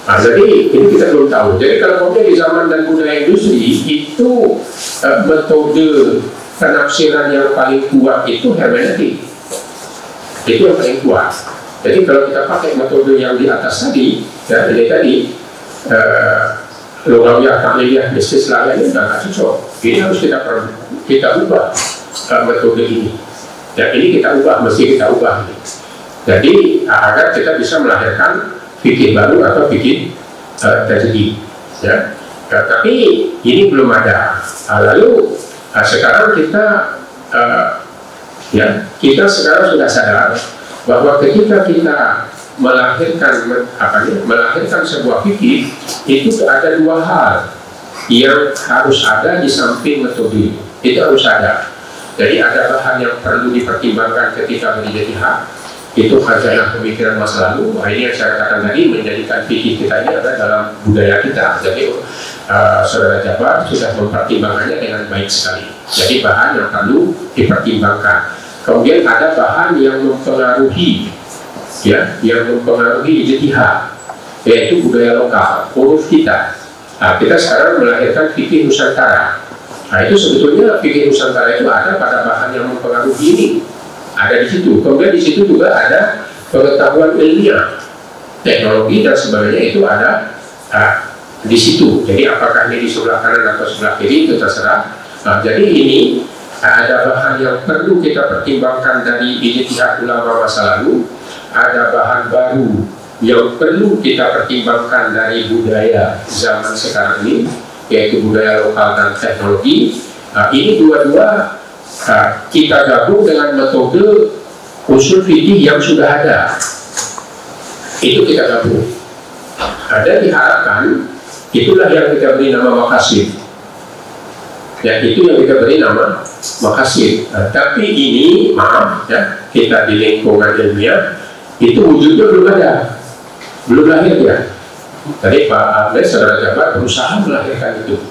Jadi ini kita belum tahu. Jadi kalau kemudian di zaman dan budaya industri itu metode penafsiran yang paling kuat itu hermeneutik. Itu yang paling kuat. Jadi kalau kita pakai metode yang di atas tadi, ya ini tadi, logawiyah, takliyah, istilah ini sudah nggak cocok. Ini harus kita ubah metode ini. Ya, ini kita ubah, mesti kita ubah. Jadi agar kita bisa melahirkan fikih baru atau fikih tajdid. Ya. Tapi ini belum ada. Lalu sekarang kita kita sekarang sudah sadar bahwa ketika kita melahirkan sebuah fikih, itu ada dua hal yang harus ada di samping metode. Itu harus ada. Jadi ada bahan yang perlu dipertimbangkan ketika berijtihad, itu khazanah pemikiran masa lalu. Ini yang saya katakan tadi, menjadikan fikih kita ini ada dalam budaya kita. Jadi Saudara Jabar sudah mempertimbangkannya dengan baik sekali. Jadi bahan yang perlu dipertimbangkan. Kemudian ada bahan yang mempengaruhi, yang mempengaruhi ijtihad, yaitu budaya lokal, uruf kita. Nah, kita sekarang melahirkan fikih Nusantara. Nah, itu sebetulnya fikih Nusantara itu ada pada bahan yang mempengaruhi ini, ada di situ. Kemudian di situ juga ada pengetahuan ilmiah, teknologi dan sebagainya, itu ada di situ. Jadi apakah ini di sebelah kanan atau sebelah kiri itu terserah. Nah, jadi ini ada bahan yang perlu kita pertimbangkan dari ijtihad ulama masa lalu, ada bahan baru yang perlu kita pertimbangkan dari budaya zaman sekarang ini, yaitu budaya lokal dan teknologi. Ini dua-dua kita gabung dengan metode usul fikih yang sudah ada. Itu kita gabung. Ada diharapkan, itulah yang kita beri nama maqasid. Ya, itu yang kita beri nama maqasid. Tapi ini, maaf ya, kita di lingkungan ilmiah itu wujudnya belum ada, belum lahir ya. Tadi Pak Abdes, Saudara Jabar berusaha melahirkan itu,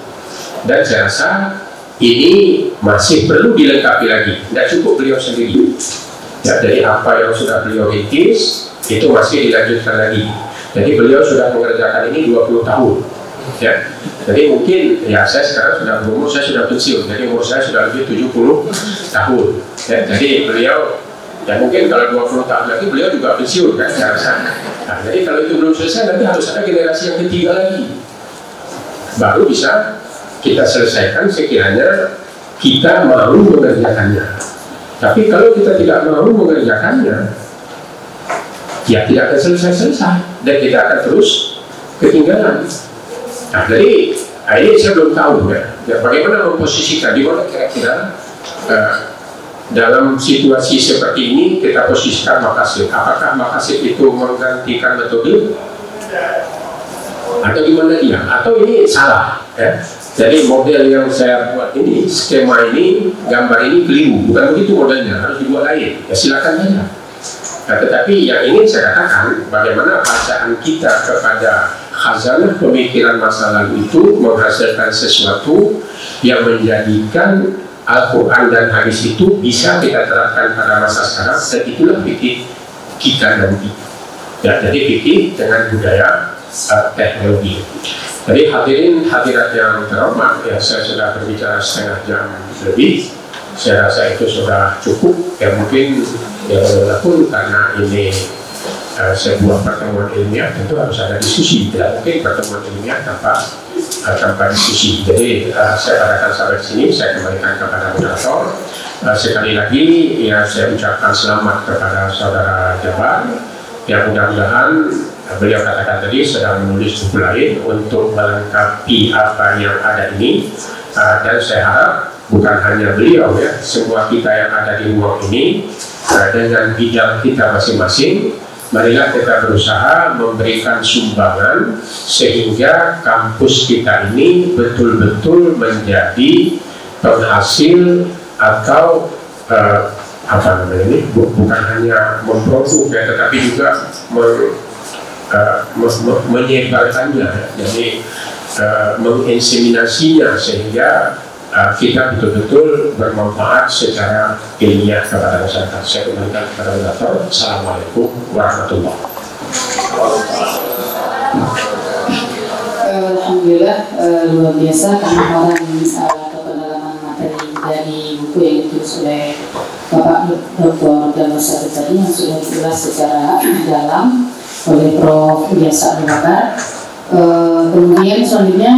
dan saya rasa ini masih perlu dilengkapi lagi. Tidak cukup beliau sendiri. Ya, jadi apa yang sudah beliau rintis itu masih dilanjutkan lagi. Jadi beliau sudah mengerjakan ini 20 tahun. Ya, jadi mungkin ya saya sekarang sudah berumur, saya sudah pensiun. Jadi umur saya sudah lebih 70 tahun. Ya, jadi beliau ya mungkin kalau 20 tahun lagi beliau juga pensiun kan saya rasa. Nah, jadi kalau itu belum selesai nanti harus ada generasi yang ketiga lagi. Baru bisa kita selesaikan sekiranya kita mau mengerjakannya. Tapi kalau kita tidak mau mengerjakannya, ya tidak akan selesai-selesai dan kita akan terus ketinggalan. Nah, jadi ini saya belum tahu ya bagaimana memposisikan, di mana kira-kira dalam situasi seperti ini kita posisikan maqasid. Apakah maqasid itu menggantikan metode atau gimana dia? Atau ini salah ya? Jadi model yang saya buat ini, skema ini, gambar ini keliru, bukan begitu modelnya, harus dibuat lain. Ya silakan saja. Nah, tetapi yang ingin saya katakan, bagaimana bacaan kita kepada khazanah pemikiran masa lalu itu menghasilkan sesuatu yang menjadikan Al-Quran dan hadis itu bisa kita terapkan pada masa sekarang, dan itulah fikih kita nanti. Ya, jadi fikih dengan budaya teknologi. Jadi hadirin hadirat yang terhormat, ya saya sudah berbicara setengah jam lebih. Saya rasa itu sudah cukup. Ya mungkin ya walaupun karena ini sebuah pertemuan ilmiah tentu harus ada diskusi. Tidak mungkin pertemuan ilmiah tanpa diskusi. Jadi saya katakan sampai sini, saya kembalikan kepada moderator. Sekali lagi ya saya ucapkan selamat kepada Saudara Jabar. Ya mudah-mudahan beliau katakan tadi sedang menulis buku lain untuk melengkapi apa yang ada ini, dan saya harap bukan hanya beliau ya, semua kita yang ada di ruang ini dengan bidang kita masing-masing, marilah kita berusaha memberikan sumbangan sehingga kampus kita ini betul-betul menjadi penghasil atau apa namanya ini, bukan hanya memproduk ya, tetapi juga menyebarkannya, jadi menginseminasinya sehingga kita betul-betul bermanfaat secara ilmiah kepada masyarakat. Saya kembalikan kepada moderator. Assalamualaikum warahmatullahi wabarakatuh. Alhamdulillah, luar biasa pemaparan atau pendalaman materi dari buku yang ditulis oleh Bapak Dr. Jabar Sabit tadi, yang sudah diulas secara dalam oleh Prof. Ilyas Abu Bakar. Kemudian selanjutnya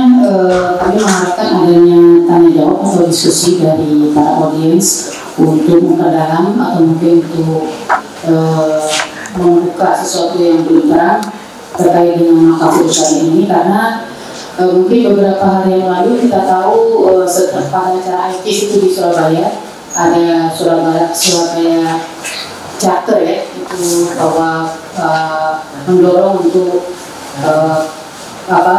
kami mengharapkan adanya tanya jawab atau diskusi dari para audiens untuk memperdalam atau mungkin untuk membuka sesuatu yang belum terang terkait dengan maqasid syariah ini, karena mungkin beberapa hari yang lalu kita tahu pada acara ITIS itu di Surabaya ada Surabaya Chapter ya, itu bahwa mendorong untuk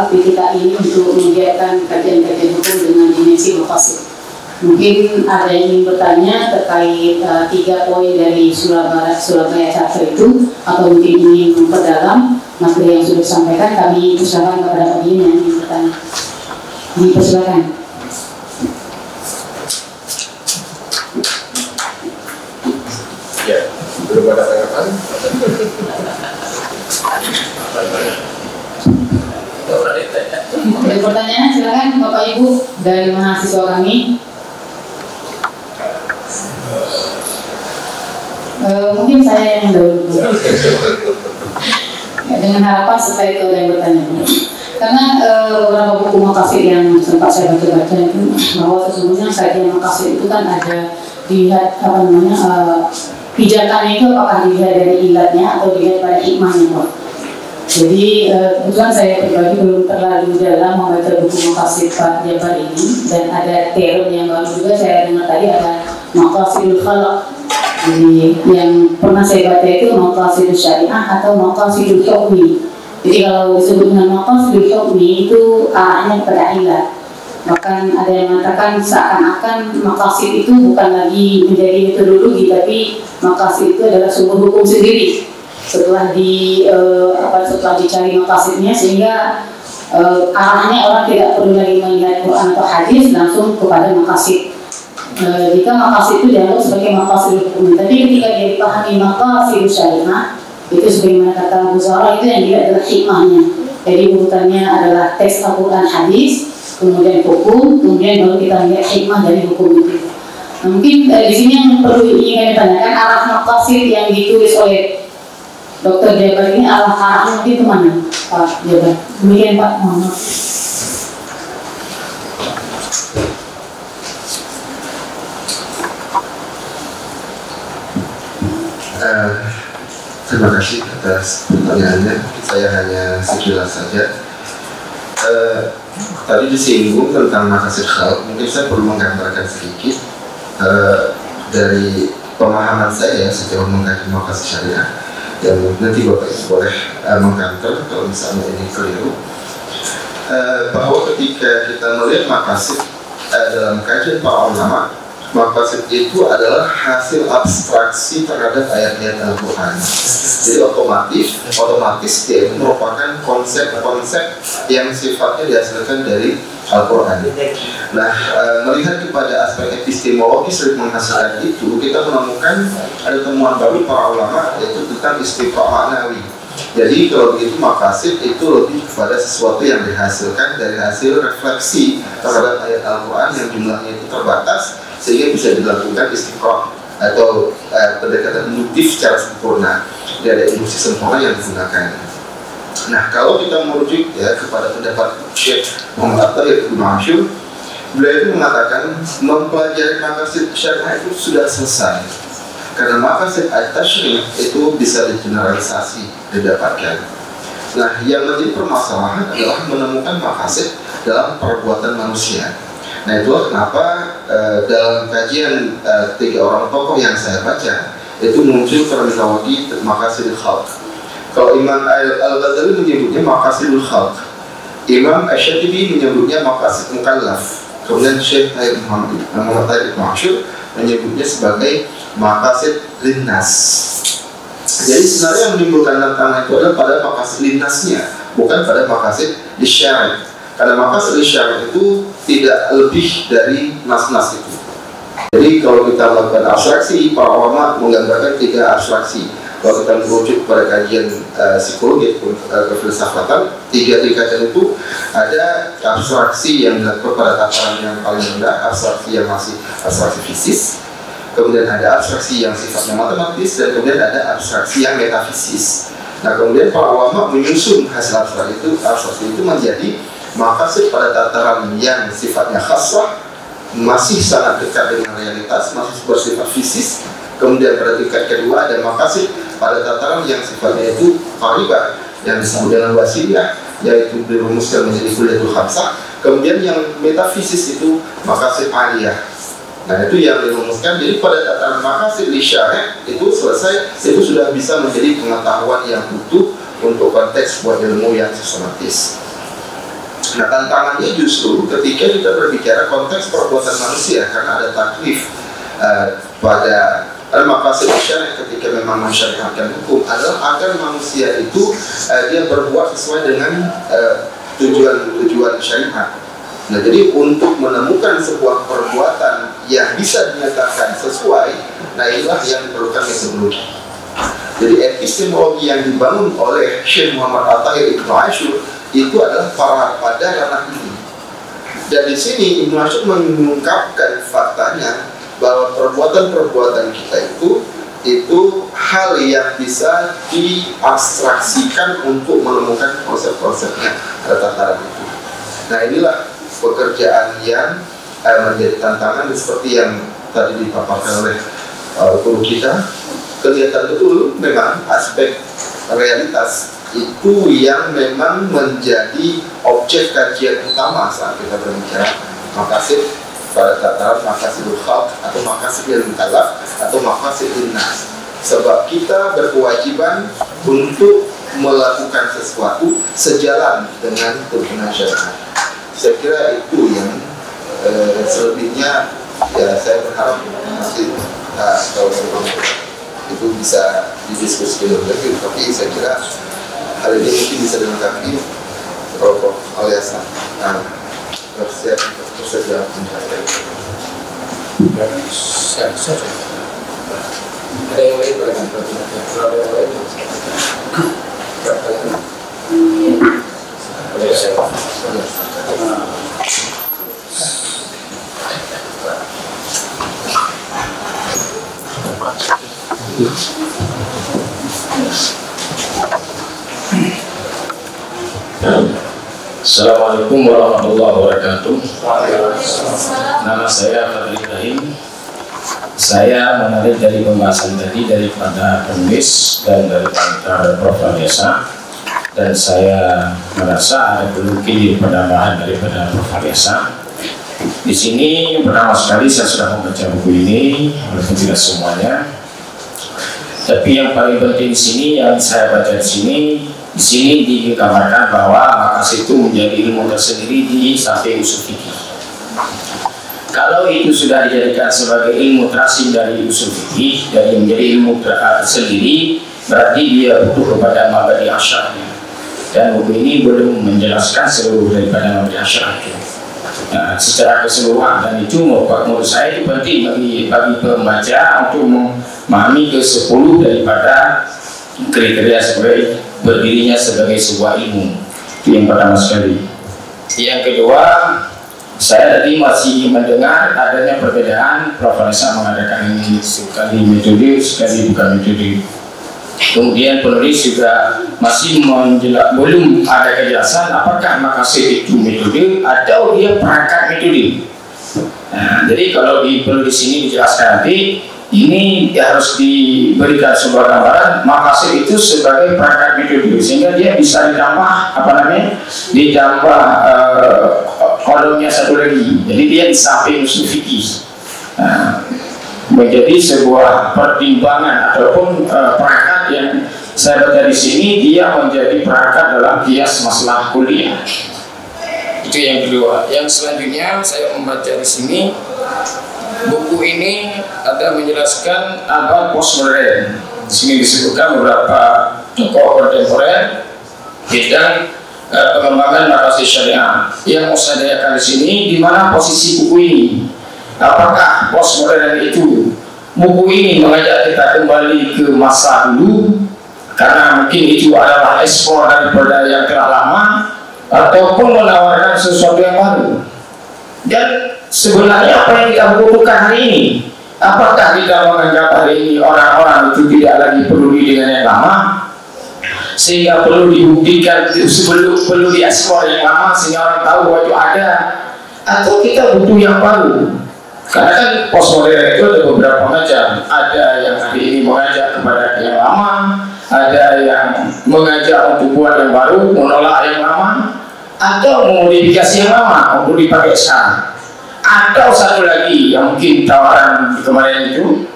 kita ini untuk menggiatkan kajian-kajian hukum dengan dimensi maqasid. Mungkin ada yang ingin bertanya terkait 3 poin dari Surabaya Chapter itu, atau mungkin ingin memperdalam materi yang sudah disampaikan. Kami persilakan kepada audiens yang ingin bertanya. Dipersilakan. Ya, belum ada tanggapan. Ada pertanyaan, silakan Bapak Ibu dari mahasiswa kami. Mungkin saya yang dahulu ya, dengan harapan setelah itu ada yang bertanya. Karena beberapa buku maqasid yang sempat saya baca-baca itu bahwa sesungguhnya kajian maqasid itu kan ada dilihat pijakannya itu apakah dilihat dari ilatnya atau dilihat pada hikmahnya, Pak. Jadi kebetulan saya pribadi belum terlalu dalam membaca buku maqasid Pak Jabar ini, dan ada term yang baru juga saya dengar tadi, ada maqasidul khalaq. Jadi yang pernah saya baca itu maqasidul syariah atau maqasidul hukmi. Jadi kalau disebut dengan maqasidul hukmi itu arahnya pada ilat. Bahkan ada yang mengatakan seakan-akan maqasid itu bukan lagi menjadi metodologi, tapi maqasid itu adalah sumber hukum sendiri. Setelah dicari maqasidnya, sehingga arahnya orang tidak perlu lagi melihat Quran atau hadis, langsung kepada maqasid. Jika maqasid itu dianggap sebagai maqasid hukum, tapi ketika dia dipahami maqasid syariah, itu sebagaimana kata Abu Zahra, itu yang dilihat adalah hikmahnya. Jadi urutannya adalah teks Al-Quran, hadis, kemudian hukum, kemudian baru kita lihat hikmah dari hukum itu. Nah, mungkin di sini yang perlu ingin ditanyakan, arah maqasid yang ditulis oleh Dr. Jabar ini arahnya itu mana, Pak Jabar? Demikian Pak, mohon maaf. Terima kasih atas pertanyaannya. Saya hanya sekilas saja. Tadi disinggung tentang maqasid khalq. Mungkin saya perlu menggambarkan sedikit dari pemahaman saya sejauh mengkaji maqasid syariah. Dan nanti Bapak Ibu boleh mengkantor kalau misalnya ini keliru. Bahwa ketika kita melihat maqasid dalam kajian para ulama, maqasid itu adalah hasil abstraksi terhadap ayat-ayat Al-Quran. Jadi otomatis dia merupakan konsep-konsep yang sifatnya dihasilkan dari Al-Quran. Nah, melihat kepada aspek epistemologis dari menghasilkan itu, kita menemukan ada temuan baru para ulama, yaitu tentang istiqra' maknawi. Jadi kalau begitu maqasid itu lebih kepada sesuatu yang dihasilkan dari hasil refleksi terhadap ayat Al-Quran yang jumlahnya itu terbatas, sehingga bisa dilakukan istiqra' atau pendekatan induktif secara sempurna. Tidak ada induksi sempurna yang digunakan. Nah, kalau kita merujuk ya kepada pendapat Syekh Muhammad At-Tahir Ibnu Asyur, beliau itu mengatakan mempelajari maqasid syariah itu sudah selesai, karena maqasid at-tasyrih itu bisa digeneralisasi, didapatkan. Nah, yang menjadi permasalahan adalah menemukan maqasid dalam perbuatan manusia. Nah, itulah kenapa dalam kajian 3 orang tokoh yang saya baca itu muncul terminologi maqasidul khalq. Kalau Imam Al-Ghazali menyebutnya maqasidul khalq, Imam Asy-Syatibi menyebutnya maqasid mukallaf, kemudian Syekh Muhammad Tahir Ibnu Asyur menyebutnya sebagai maqasid linnas. Jadi sebenarnya yang menimbulkan tantangan itu adalah pada maqasid linnasnya, bukan pada maqasid lisyari'. Karena maqasid lisyari' itu tidak lebih dari nas-nas itu. Jadi kalau kita melakukan abstraksi, para ulama menggambarkan 3 abstraksi. Kalau kita merujuk pada kajian psikologi ataupun kefilsafatan, 3 tingkatan itu ada abstraksi yang dilakukan pada tataran yang paling rendah, abstraksi yang masih abstraksi fisis, kemudian ada abstraksi yang sifatnya matematis, dan kemudian ada abstraksi yang metafisis. Nah kemudian para ulama menyusun hasil abstrak itu menjadi maqasid pada tataran yang sifatnya khassah, masih sangat dekat dengan realitas, masih bersifat fisis. Kemudian pada tingkat kedua ada maqasid pada tataran yang sifatnya itu qaribah, yang disebut dengan wasiliyah, yaitu dirumuskan menjadi kuliatul khamsah. Kemudian yang metafisis itu maqasid aliyah. Nah itu yang dirumuskan. Jadi pada tataran maqasid li syarih itu selesai, itu sudah bisa menjadi pengetahuan yang utuh untuk konteks sebuah ilmu yang sistematis. Nah tantangannya justru ketika kita berbicara konteks perbuatan manusia, karena ada taklif pada maqasid syarih ketika memang mensyariatkan hukum adalah agar manusia itu dia berbuat sesuai dengan tujuan syariat. Nah jadi untuk menemukan sebuah perbuatan yang bisa dinyatakan sesuai, nah inilah yang diperlukan metodologi. Jadi epistemologi yang dibangun oleh Syekh Muhammad At-Tahir Ibnu Asyur itu adalah pada ranah ini. Dan di sini Ibnu Asyur mengungkapkan faktanya bahwa perbuatan-perbuatan kita itu hal yang bisa diabstraksikan untuk menemukan konsep-konsepnya pada tataran itu. Nah inilah pekerjaan yang menjadi tantangan seperti yang tadi dipaparkan oleh guru kita. Kelihatan betul memang aspek realitas itu yang memang menjadi objek kajian utama saat kita berbicara maqasid pada tataran maqasidul khalq atau maqasidul mukallaf atau maqasidun nas. Sebab kita berkewajiban untuk melakukan sesuatu sejalan dengan tuntunan syariat. Saya kira itu yang selebihnya ya saya berharap masih kalau itu bisa didiskusikan lagi, tapi saya kira hal ini mungkin bisa dilengkapi Prof. Aliasa. Nah, bersiap bersedia menjawab. Ada yang lain lagi? Ada yang lain? Boleh saya? Assalamualaikum warahmatullahi wabarakatuh. Nama saya Fadli Ibrahim. Saya menarik dari pembahasan tadi daripada penulis dan daripada Prof. Aliasa, dan saya merasa ada perlu penambahan daripada Prof. Aliasa. Di sini pertama sekali saya sudah membaca buku ini, walaupun tidak semuanya. Tapi yang paling penting di sini yang saya baca di sini digambarkan bahwa maqasid itu menjadi ilmu tersendiri di samping usul fikih. Kalau itu sudah dijadikan sebagai ilmu terasing dari usul fikih, dari menjadi ilmu tersendiri, berarti dia butuh kepada mabadi asyarahnya. Dan buku ini belum menjelaskan seluruh daripada mabadi asyarahnya. Nah, secara keseluruhan, dan itu menurut saya itu penting bagi pembaca untuk memahami ke-10 daripada kriteria sebagai berdirinya sebagai sebuah ilmu. Itu yang pertama sekali. Yang kedua, saya tadi masih mendengar adanya perbedaan. Prof. Aliasa mengadakan ini sekali metode, sekali bukan metode. Kemudian penulis juga masih belum ada kejelasan apakah maqasid itu metode atau dia perangkat metode. Nah, jadi kalau perlu di sini dijelaskan nanti, ini harus diberikan sebuah gambaran maqasid itu sebagai perangkat metode, sehingga dia bisa ditambah ditambah kolomnya satu lagi. Jadi dia di samping usul fikih. Nah, menjadi sebuah pertimbangan ataupun perangkat yang saya baca di sini, dia menjadi perangkat dalam kias masalah kuliah. Itu yang kedua. Yang selanjutnya saya membaca di sini, buku ini ada menjelaskan abad postmodern. Di sini disebutkan beberapa tokoh kontemporer bidang pengembangan maqasid syariah. Yang mau saya tanyakan di sini, di mana posisi buku ini? Apakah postmodern itu buku ini mengajak kita kembali ke masa dulu karena mungkin itu adalah ekspor daripada yang telah lama, ataupun menawarkan sesuatu yang baru? Dan sebenarnya apa yang kita butuhkan hari ini? Apakah kita menganggap hari ini orang-orang itu tidak lagi peduli dengan yang lama? sehingga perlu dibuktikan perlu diekspor yang lama sehingga orang tahu bahwa itu ada, atau kita butuh yang baru? Karena kan postmodern itu ada beberapa macam, ada yang hari ini mengajak kepada yang lama, ada yang mengajak untuk buat yang baru, menolak yang lama, atau memodifikasi yang lama untuk dipakai sekarang. Atau satu lagi yang mungkin tawaran kemarin itu,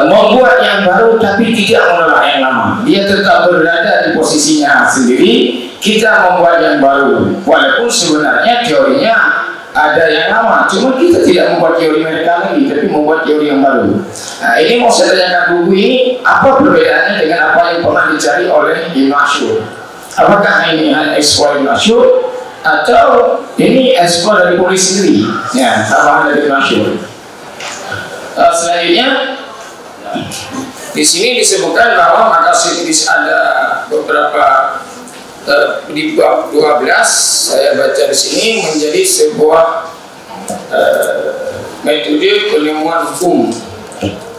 membuat yang baru tapi tidak menolak yang lama, dia tetap berada di posisinya sendiri. Kita membuat yang baru walaupun sebenarnya teorinya ada yang lama, cuma kita tidak membuat teori mereka lagi, tapi membuat teori yang baru. Nah, ini mau saya tanyakan buku ini, apa perbedaannya dengan apa yang pernah dicari oleh Ibn Ashur? Apakah ini hanya ekspor Ibn Ashur, atau ini ekspor dari polisi sendiri? Ya, tambahan dari Ibn Ashur. Selanjutnya, di sini disebutkan bahwa maqasid ada beberapa. Di bab 12 saya baca di sini menjadi sebuah metode penemuan hukum.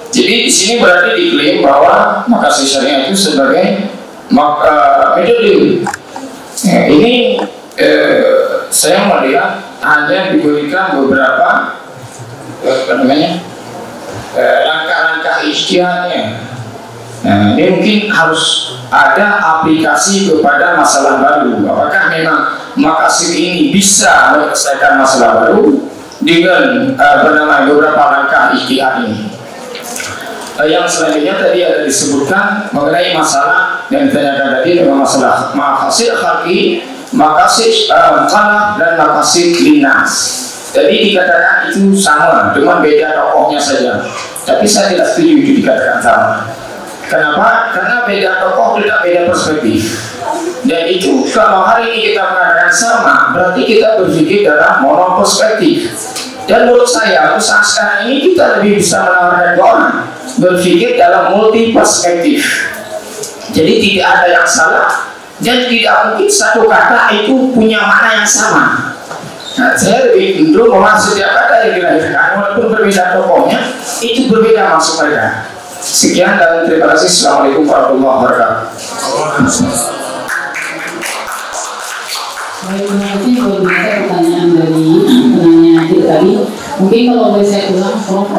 Jadi di sini berarti diklaim bahwa maqasid syariah itu sebagai metode. Ini saya melihat hanya diberikan beberapa langkah-langkah ijtihadnya. Nah, ini mungkin harus ada aplikasi kepada masalah baru. Apakah memang maqasid ini bisa menyelesaikan masalah baru dengan bernama beberapa langkah ijtihad ini? Yang selanjutnya tadi ada disebutkan mengenai masalah yang ditanyakan tadi dengan masalah maqasid khalqi, maqasid talab, dan maqasid linas. Jadi dikatakan itu sama, cuma beda tokohnya saja. Tapi saya tidak setuju itu dikatakan sama. Kenapa? Karena beda tokoh, beda perspektif. Dan itu kalau hari ini kita mengatakan sama, berarti kita berpikir dalam mono perspektif. Dan menurut saya, saat sekarang ini kita lebih bisa menawarkan ke orang berpikir dalam multi perspektif. Jadi tidak ada yang salah, dan tidak mungkin satu kata itu punya makna yang sama. Nah, saya lebih cenderung bahwa setiap kata yang dilahirkan, walaupun berbeda tokohnya, itu berbeda maksud mereka. Sekian dan terima kasih. Assalamualaikum warahmatullahi wabarakatuh. Baik, terima kasih. Beberapa pertanyaan dari penanya kita tadi. Mungkin kalau boleh saya ulang, Prof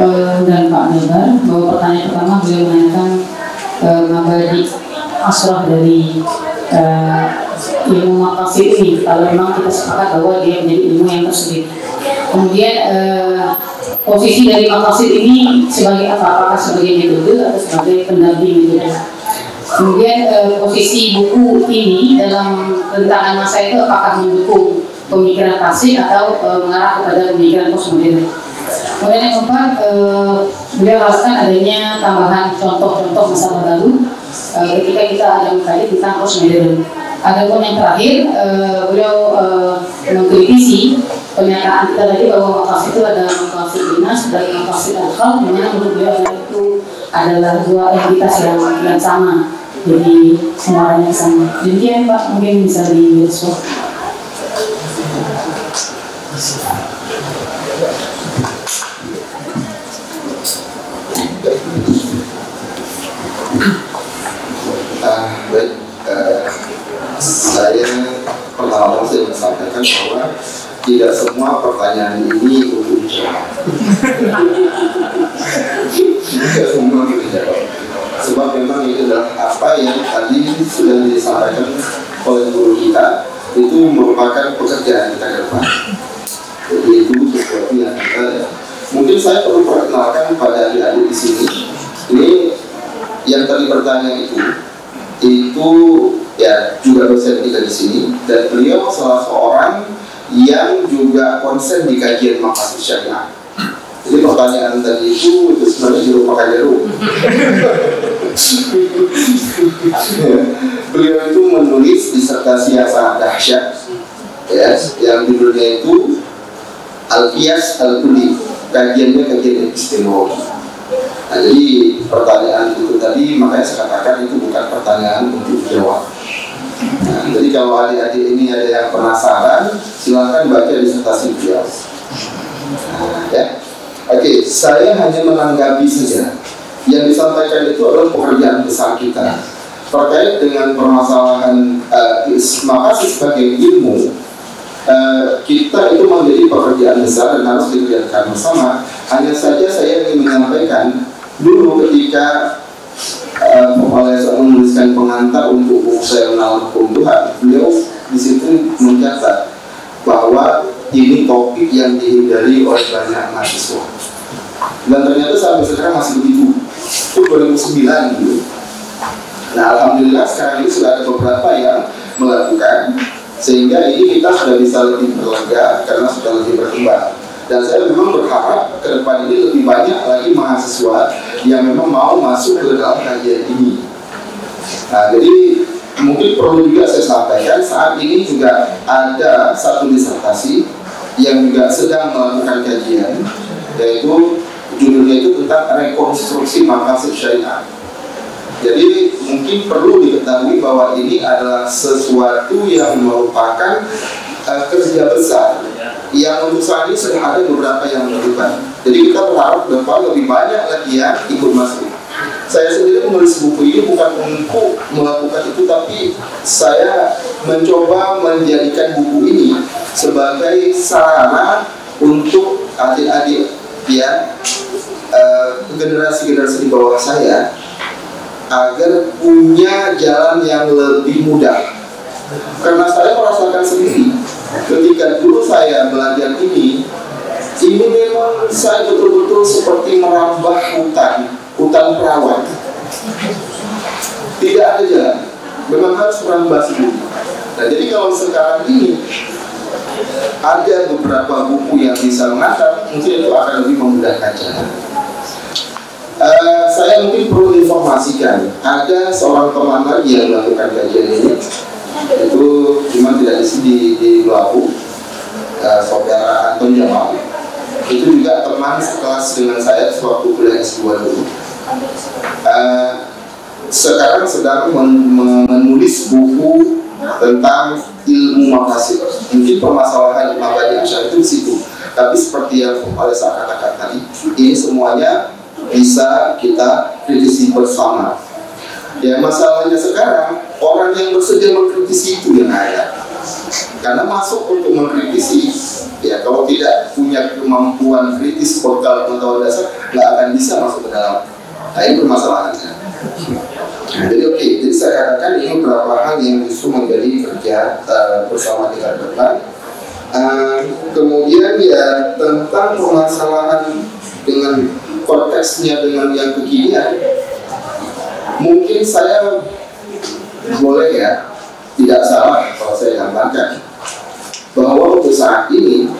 dan Pak Nebar, bahwa pertanyaan pertama beliau menanyakan mabadi asrah dari ilmu maqasid ini. Kalau memang kita sepakat bahwa dia menjadi ilmu yang tersulit. Kemudian posisi dari maqasid ini sebagai apa? Apakah sebagai metode atau sebagai pendamping metode? Kemudian posisi buku ini dalam rentangan masa itu apakah mendukung pemikiran klasik atau mengarah kepada pemikiran postmodern? Kemudian yang keempat, beliau haruskan adanya tambahan contoh-contoh masalah baru ketika kita ada mengkaji tentang postmodern. Adapun yang terakhir, beliau mengkritisi pernyataan kita tadi bahwa maqasid itu ada maqasid linas dan maqasid al-khalq, dimana menurut beliau itu adalah dua entitas yang sama, jadi semuanya sama. Demikian Pak, mungkin bisa direspon. Baik, saya pertama saya sampaikan bahwa tidak semua pertanyaan ini untuk dijawab. Tidak semua untuk dijawab. Sebab memang itu adalah apa yang tadi sudah disampaikan oleh guru kita, itu merupakan pekerjaan kita ke depan. Jadi itu sesuatu yang kita, mungkin saya perlu perkenalkan pada adik-adik di sini. Ini yang tadi bertanya itu ya juga dosen kita di sini, dan beliau salah seorang yang juga konsen di kajian maqasid syariah. Jadi pertanyaan tadi itu sebenarnya dilupakan dulu. Beliau itu menulis disertasi yang sangat dahsyat, ya, yang judulnya itu Al-Qiyas Al-Kulli, kajiannya kajian epistemologi. Nah, jadi pertanyaan itu tadi, makanya saya katakan itu bukan pertanyaan untuk dijawab. Nah, jadi kalau adik-adik ini ada yang penasaran, silakan baca disertasi beliau. Nah, ya. Oke, saya hanya menanggapi saja. Yang disampaikan itu adalah pekerjaan besar kita. terkait dengan permasalahan makasih sebagai ilmu, kita itu menjadi pekerjaan besar dan harus dikerjakan bersama. Hanya saja saya ingin menyampaikan dulu ketika Kepala Yayasan menuliskan pengantar untuk buku saya Mengenal Hukum Tuhan, beliau di situ mencatat bahwa ini topik yang dihindari oleh banyak mahasiswa. Dan ternyata sampai sekarang masih begitu. Itu 2009 gitu. Nah, alhamdulillah sekarang ini sudah ada beberapa yang melakukan, sehingga ini kita sudah bisa lebih berlega karena sudah lebih berkembang. Dan saya memang berharap ke depan ini lebih banyak lagi mahasiswa yang memang mau masuk ke dalam kajian ini. Nah, jadi mungkin perlu juga saya sampaikan, saat ini juga ada satu disertasi yang juga sedang melakukan kajian, yaitu judulnya itu tentang rekonstruksi maqasid syariah. Jadi mungkin perlu diketahui bahwa ini adalah sesuatu yang merupakan kerja besar yang untuk saat ini sudah ada beberapa yang melakukan. Jadi kita berharap depan lebih banyak lagi yang ikut masuk. Saya sendiri menulis buku ini bukan untuk melakukan itu, tapi saya mencoba menjadikan buku ini sebagai sarana untuk adik-adik ya, generasi-generasi di bawah saya agar punya jalan yang lebih mudah. Karena saya merasakan sendiri ketika dulu saya belajar ini memang saya betul-betul seperti merambah hutan perawan. Tidak ada jalan, memang harus merambah sendiri. Nah, jadi kalau sekarang ini ada beberapa buku yang bisa mengantar, mungkin itu akan lebih memudahkan jalan. Saya mungkin perlu informasikan, ada seorang teman lagi yang melakukan kajian ini, itu cuma tidak di Labu, saudara Anton Jamal. Itu juga teman sekelas dengan saya sewaktu kuliah S2 dulu. Sekarang sedang menulis buku tentang ilmu maqasid. Mungkin permasalahan Imam Badi Asy'ari itu di situ. Tapi seperti yang oleh saya katakan tadi, ini semuanya bisa kita kritisi bersama. Ya, masalahnya sekarang orang yang bersedia mengkritisi itu yang ada. Karena masuk untuk mengkritisi, ya kalau tidak punya kemampuan kritis bekal pengetahuan dasar, nggak akan bisa masuk ke dalam. Nah, ini permasalahannya. Nah, jadi jadi saya katakan ini beberapa hal yang justru menjadi kerja bersama kita depan. Kemudian ya tentang permasalahan dengan konteksnya dengan yang kekinian, mungkin saya boleh ya tidak salah kalau saya gambarkan bahwa untuk saat ini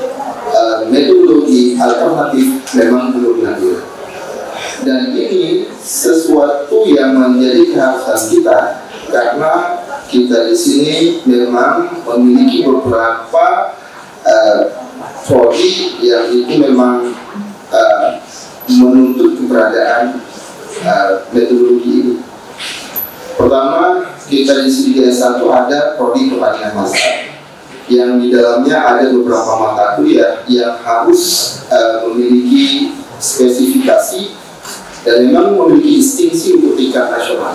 metodologi alternatif memang belum hadir, dan ini sesuatu yang menjadi keharusan kita karena kita di sini memang memiliki beberapa prodi yang itu memang menuntut keberadaan metodologi ini. Pertama, kita di sini di S1 ada prodi pertanian masyarakat yang di dalamnya ada beberapa mata kuliah yang harus memiliki spesifikasi dan memang memiliki distingsi untuk tingkat nasional.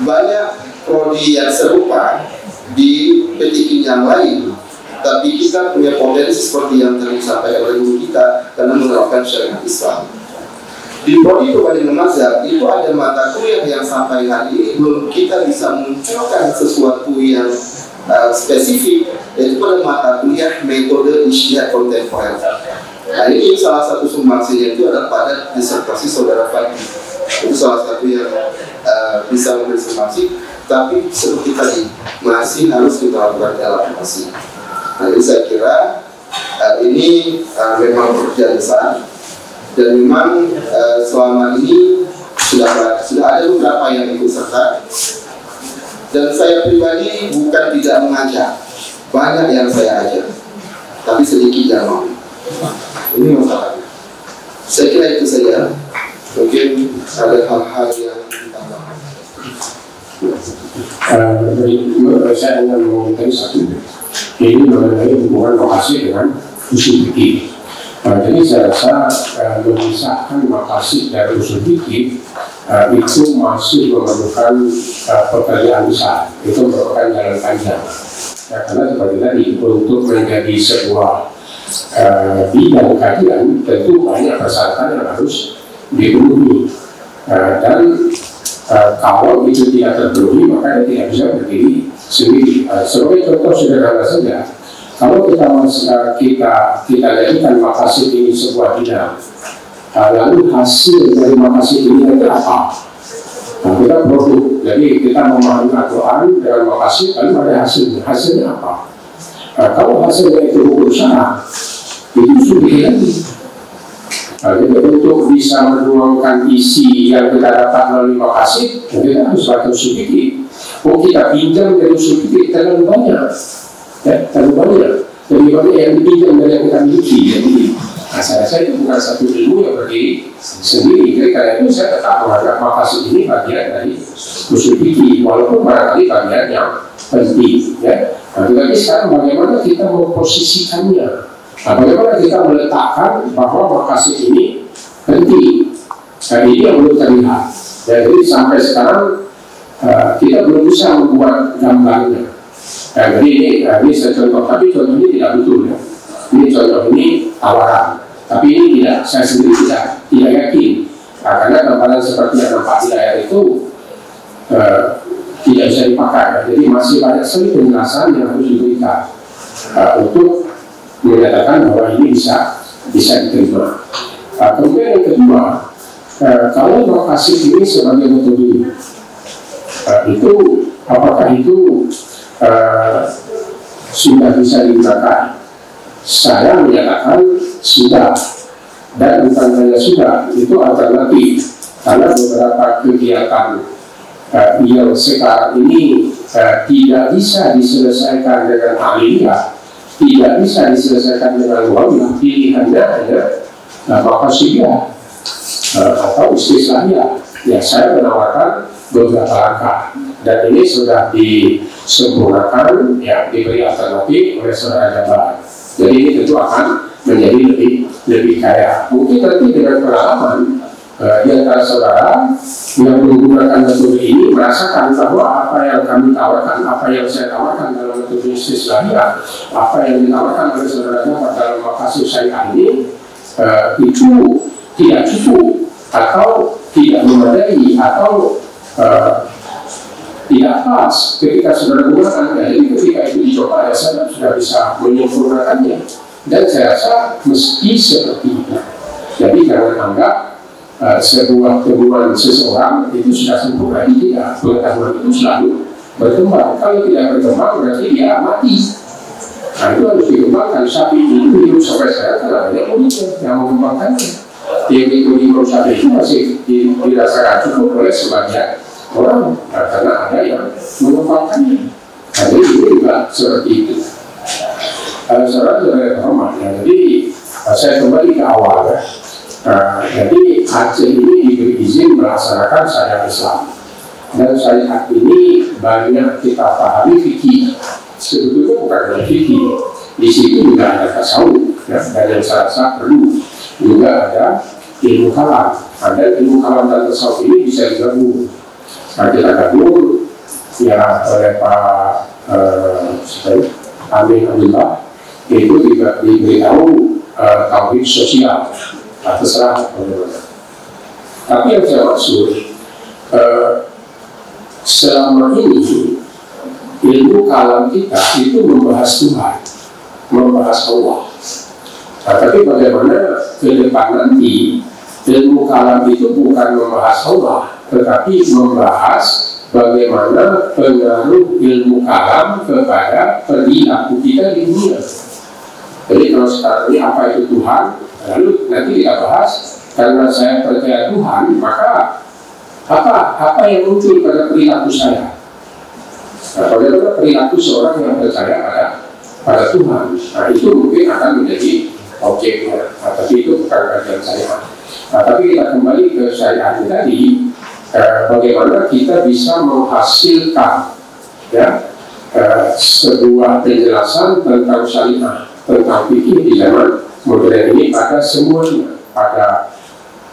Banyak prodi yang serupa di petikin yang lain, tapi kita punya potensi seperti yang tadi disampaikan oleh guru kita karena menerapkan syariat Islam. Di prodi perbandingan mazhab itu ada mata kuliah yang sampai hari ini belum kita bisa munculkan sesuatu yang spesifik, yaitu pada mata kuliah metode ijtihad kontemporer. Nah, ini salah satu sumbangsinya itu adalah pada disertasi saudara Fadli. Itu salah satu yang bisa memberi sumbangsi, tapi seperti tadi masih harus kita lakukan elaborasi. Nah, jadi saya kira ini memang pekerjaan besar, dan memang selama ini sudah ada beberapa yang ikut serta. Dan saya pribadi bukan tidak mengajar, banyak yang saya ajar, tapi sedikit yang mau. Ini masalahnya. Saya kira itu saja. Mungkin ada hal-hal yang ditambahkan. Saya ingin mengungkapkan satu. Ini mengenai hubungan maqasid dengan usul fikih. Jadi saya rasa memisahkan maqasid dari usul fikih itu masih memerlukan pekerjaan besar, itu merupakan jalan panjang. Ya, karena seperti tadi, untuk menjadi sebuah bidang kajian tentu banyak persyaratan yang harus dipenuhi, dan kalau itu tidak terpenuhi maka dia tidak bisa berdiri sendiri. Sebagai contoh sederhana saja, kalau kita jadikan maqasid ini sebuah bidang, lalu hasil dari maqasid ini itu apa? Nah, kita produk, jadi kita memahami Al-Quran dengan maqasid, lalu ada hasilnya apa? Kalau hasilnya itu hukum syara, itu sudah lagi. Jadi untuk bisa menuangkan isi yang kita dapat melalui maqasid, kita harus baca usul fikih. Oh, kita pinjam dari usul fikih terlalu banyak, ya, terlalu banyak. Lebih banyak yang dipinjam dari yang kita miliki. Jadi, saya rasa itu bukan satu ilmu yang berdiri sendiri. Jadi karena itu saya tetap menganggap maqasid ini bagian dari usul fikih, walaupun barangkali bagian yang penting. Ya. Nah, tetapi sekarang bagaimana kita memposisikannya? Nah, bagaimana kita meletakkan bahwa maqasid ini penting? Nah, ini yang belum terlihat. Ya, jadi sampai sekarang kita belum bisa membuat gambarnya. Nah, jadi ini saya contoh, tapi contoh ini tidak betul. Ya. Ini contoh ini tawaran, tapi ini tidak. Saya sendiri tidak yakin. Nah, karena gambaran seperti yang nampak di layar itu tidak bisa dipakai. Jadi masih banyak sekali penjelasan yang harus diberikan untuk menyatakan bahwa ini bisa diterima. Kemudian yang kedua, kalau maqasid ini sebagai metode, itu apakah itu sudah bisa digunakan? Saya menyatakan sudah, dan bukan hanya sudah, itu alternatif. Karena beberapa kegiatan yang sekarang ini tidak bisa diselesaikan dengan aliyah, tidak bisa diselesaikan dengan wawiyah, pilihannya hanya maqasidiyah atau istislahiyah. Ya, saya menawarkan beberapa langkah, dan ini sudah disempurnakan, ya, diberi alternatif oleh saudara Jabar. Jadi ini tentu akan menjadi lebih kaya. Mungkin nanti dengan pengalaman di antara saudara yang menggunakan metode ini merasakan bahwa apa yang kami tawarkan, apa yang saya tawarkan dalam metode istislahiyah, apa yang ditawarkan oleh saudara Jabar dalam maqasid syariah ini itu tidak cukup, atau tidak memadai, atau tidak pas ketika saudara gunakan. Jadi ketika itu dicoba, ya saya sudah bisa menyempurnakannya, dan saya rasa mesti seperti itu. Jadi jangan anggap sebuah temuan seseorang itu sudah sempurna. Tidak, pengetahuan itu selalu berkembang. Kalau tidak berkembang berarti dia mati. Nah, itu harus dikembangkan. Sapi itu hidup sampai sekarang karena banyak muridnya yang mengembangkannya. Yang itu sapi itu masih dirasakan cukup oleh sebagian orang, karena ada yang mengembangkannya. Jadi itu juga seperti itu. Saudara-saudara hormat, ya, jadi saya kembali ke awal, ya. Jadi Aceh ini diberi izin melaksanakan syariat Islam, dan syariat ini banyak kita pahami fikih. Sebetulnya bukan hanya fikih, di situ juga ada tasawuf, ya, dan yang saya rasa perlu juga ada ilmu kalam. Ada ilmu kalam dan tasawuf ini bisa digabung. Nah, kita gabung, ya, oleh Pak Amin Abdullah, itu juga diberitahu tauhid sosial. Terserah bagaimana. Tapi yang saya maksud, selama ini ilmu kalam kita itu membahas Tuhan, membahas Allah. Nah, tapi bagaimana ke depan nanti ilmu kalam itu bukan membahas Allah, tetapi membahas bagaimana pengaruh ilmu kalam kepada perilaku kita di dunia. Jadi kalau sekarang ini apa itu Tuhan, lalu nanti kita bahas, karena saya percaya Tuhan, maka apa yang muncul pada perilaku saya? Nah, bagaimana perilaku seorang yang percaya pada Tuhan? Nah, itu mungkin akan menjadi objeknya. Nah, tapi itu bukan kajian saya. Nah, tapi kita kembali ke syariat tadi, bagaimana kita bisa menghasilkan, ya, sebuah penjelasan tentang syariah, tentang fikih di zaman modern ini pada semuanya, pada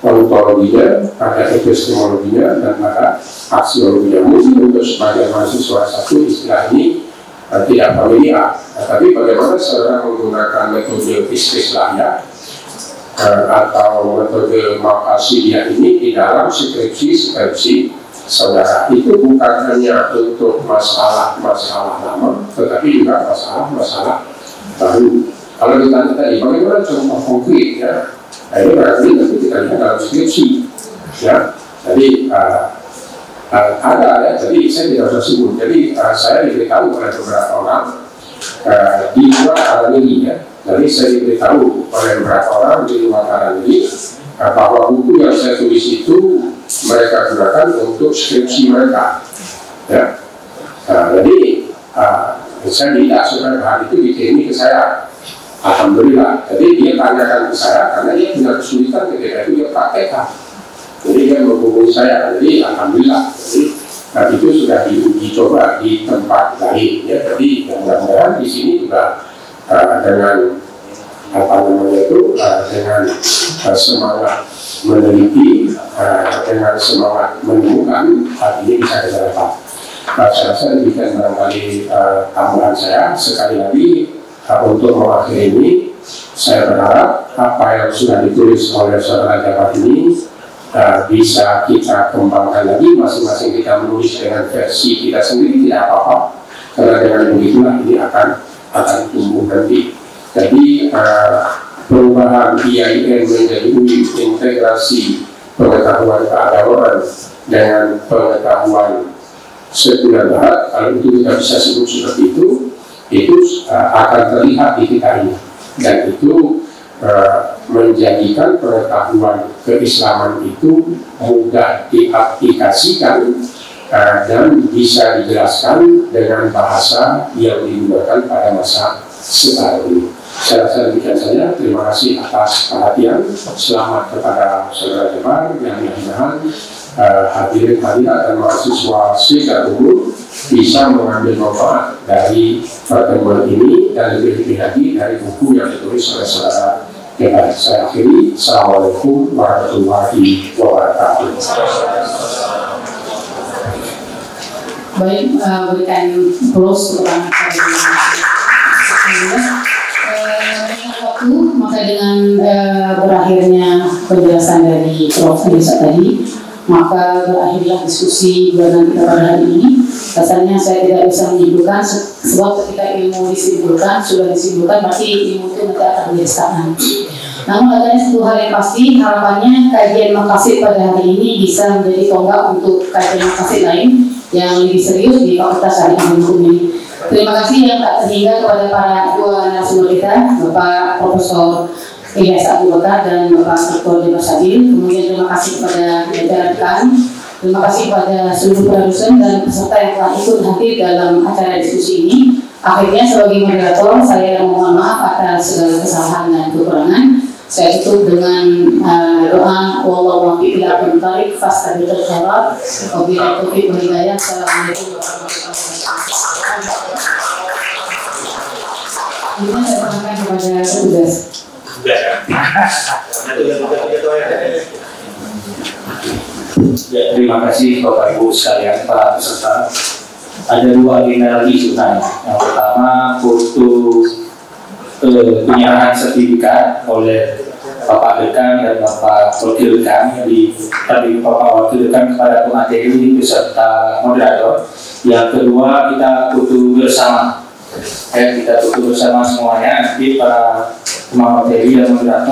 ontologinya, ada epistemologinya, dan ada aksiologinya. Mungkin untuk sebagian mahasiswa satu istilah ini tidak familiar, tapi bagaimana seorang menggunakan metode istilah atau metode makasidia ini di dalam skripsi saudara, itu bukan hanya untuk masalah lama, tetapi juga masalah baru. Kalau ditanya tadi bagaimana contoh konkret, ya, ini berarti nanti kita lihat dalam skripsi, ya. Jadi ada, ya, jadi saya tidak usah sebut. Jadi saya diberitahu oleh beberapa orang di luar arah ini, ya. Jadi saya diberitahu oleh beberapa orang di luar arah ini bahwa buku yang saya tulis itu mereka gunakan untuk skripsi mereka, ya. Jadi saya tidak suka hal itu dikirimi ke saya. Alhamdulillah. Jadi dia tanyakan ke saya karena dia punya kesulitan ketika itu dia praktekkan. Jadi dia menghubungi saya. Jadi alhamdulillah. Jadi itu sudah diuji coba di tempat lain, ya. Jadi mudah-mudahan di sini juga dengan dengan semangat meneliti, dengan semangat menemukan, hal ini bisa kita dapat. Saya rasa demikian barangkali tambahan saya. Sekali lagi untuk mengakhiri ini, saya berharap apa yang sudah ditulis oleh saudara Jabar ini bisa kita kembangkan lagi. Masing-masing kita menulis dengan versi kita sendiri tidak apa-apa, karena dengan begitulah ini akan tumbuh nanti. Jadi perubahan IAIN menjadi integrasi pengetahuan keagamaan dengan pengetahuan sekuler barat, kalau itu kita bisa sebut seperti itu akan terlihat di kita ini, dan itu menjadikan pengetahuan keislaman itu mudah diaplikasikan dan bisa dijelaskan dengan bahasa yang digunakan pada masa sekarang ini. Saya rasa demikian saja. Terima kasih atas perhatian. Selamat kepada saudara Jabar yang mudah-mudahan hadirin hadirat dan mahasiswa secara umum bisa mengambil manfaat dari pertemuan ini dan lebih lagi dari buku yang ditulis oleh saudara Jabar. Saya akhiri. Assalamualaikum warahmatullahi wabarakatuh. Baik, berikan close kepada waktu, maka dengan berakhirnya penjelasan dari Prof. Elisa tadi, maka berakhirlah diskusi badan kita pada hari ini. Rasanya saya tidak bisa menyimpulkan, sebab ketika ilmu disimpulkan, sudah disimpulkan, berarti ilmu itu nanti akan menjadi stagnan. Namun adanya satu hal yang pasti, harapannya kajian makasid pada hari ini bisa menjadi tonggak untuk kajian makasid lain yang lebih serius di Fakultas Syariah Hukum ini. Terima kasih yang tak terhingga kepada para dua narasumber kita, Bapak Profesor Ilyas Abu Bakar dan Bapak Dr. Jabar Sadil. Kemudian terima kasih kepada jajaran rekan, terima kasih kepada seluruh produsen dan peserta yang telah ikut hadir dalam acara diskusi ini. Akhirnya sebagai moderator, saya mohon maaf atas segala kesalahan dan kekurangan. Saya tutup dengan doa wallahu a'lam bishawab, fastabiqul khairat, wabillahi taufiq wal hidayah. Assalamualaikum warahmatullahi wabarakatuh. Ini saya serahkan kepada petugas. Ya, terima kasih Bapak Ibu sekalian para peserta. Ada dua agenda lagi sebenarnya. Yang pertama, foto penyerahan sertifikat oleh Bapak Dekan dan Bapak Wakil Dekan. Tadi Bapak Wakil Dekan kepada pemateri beserta moderator. Yang kedua, kita foto bersama. Kita foto bersama semuanya. Nanti para pemateri dan moderator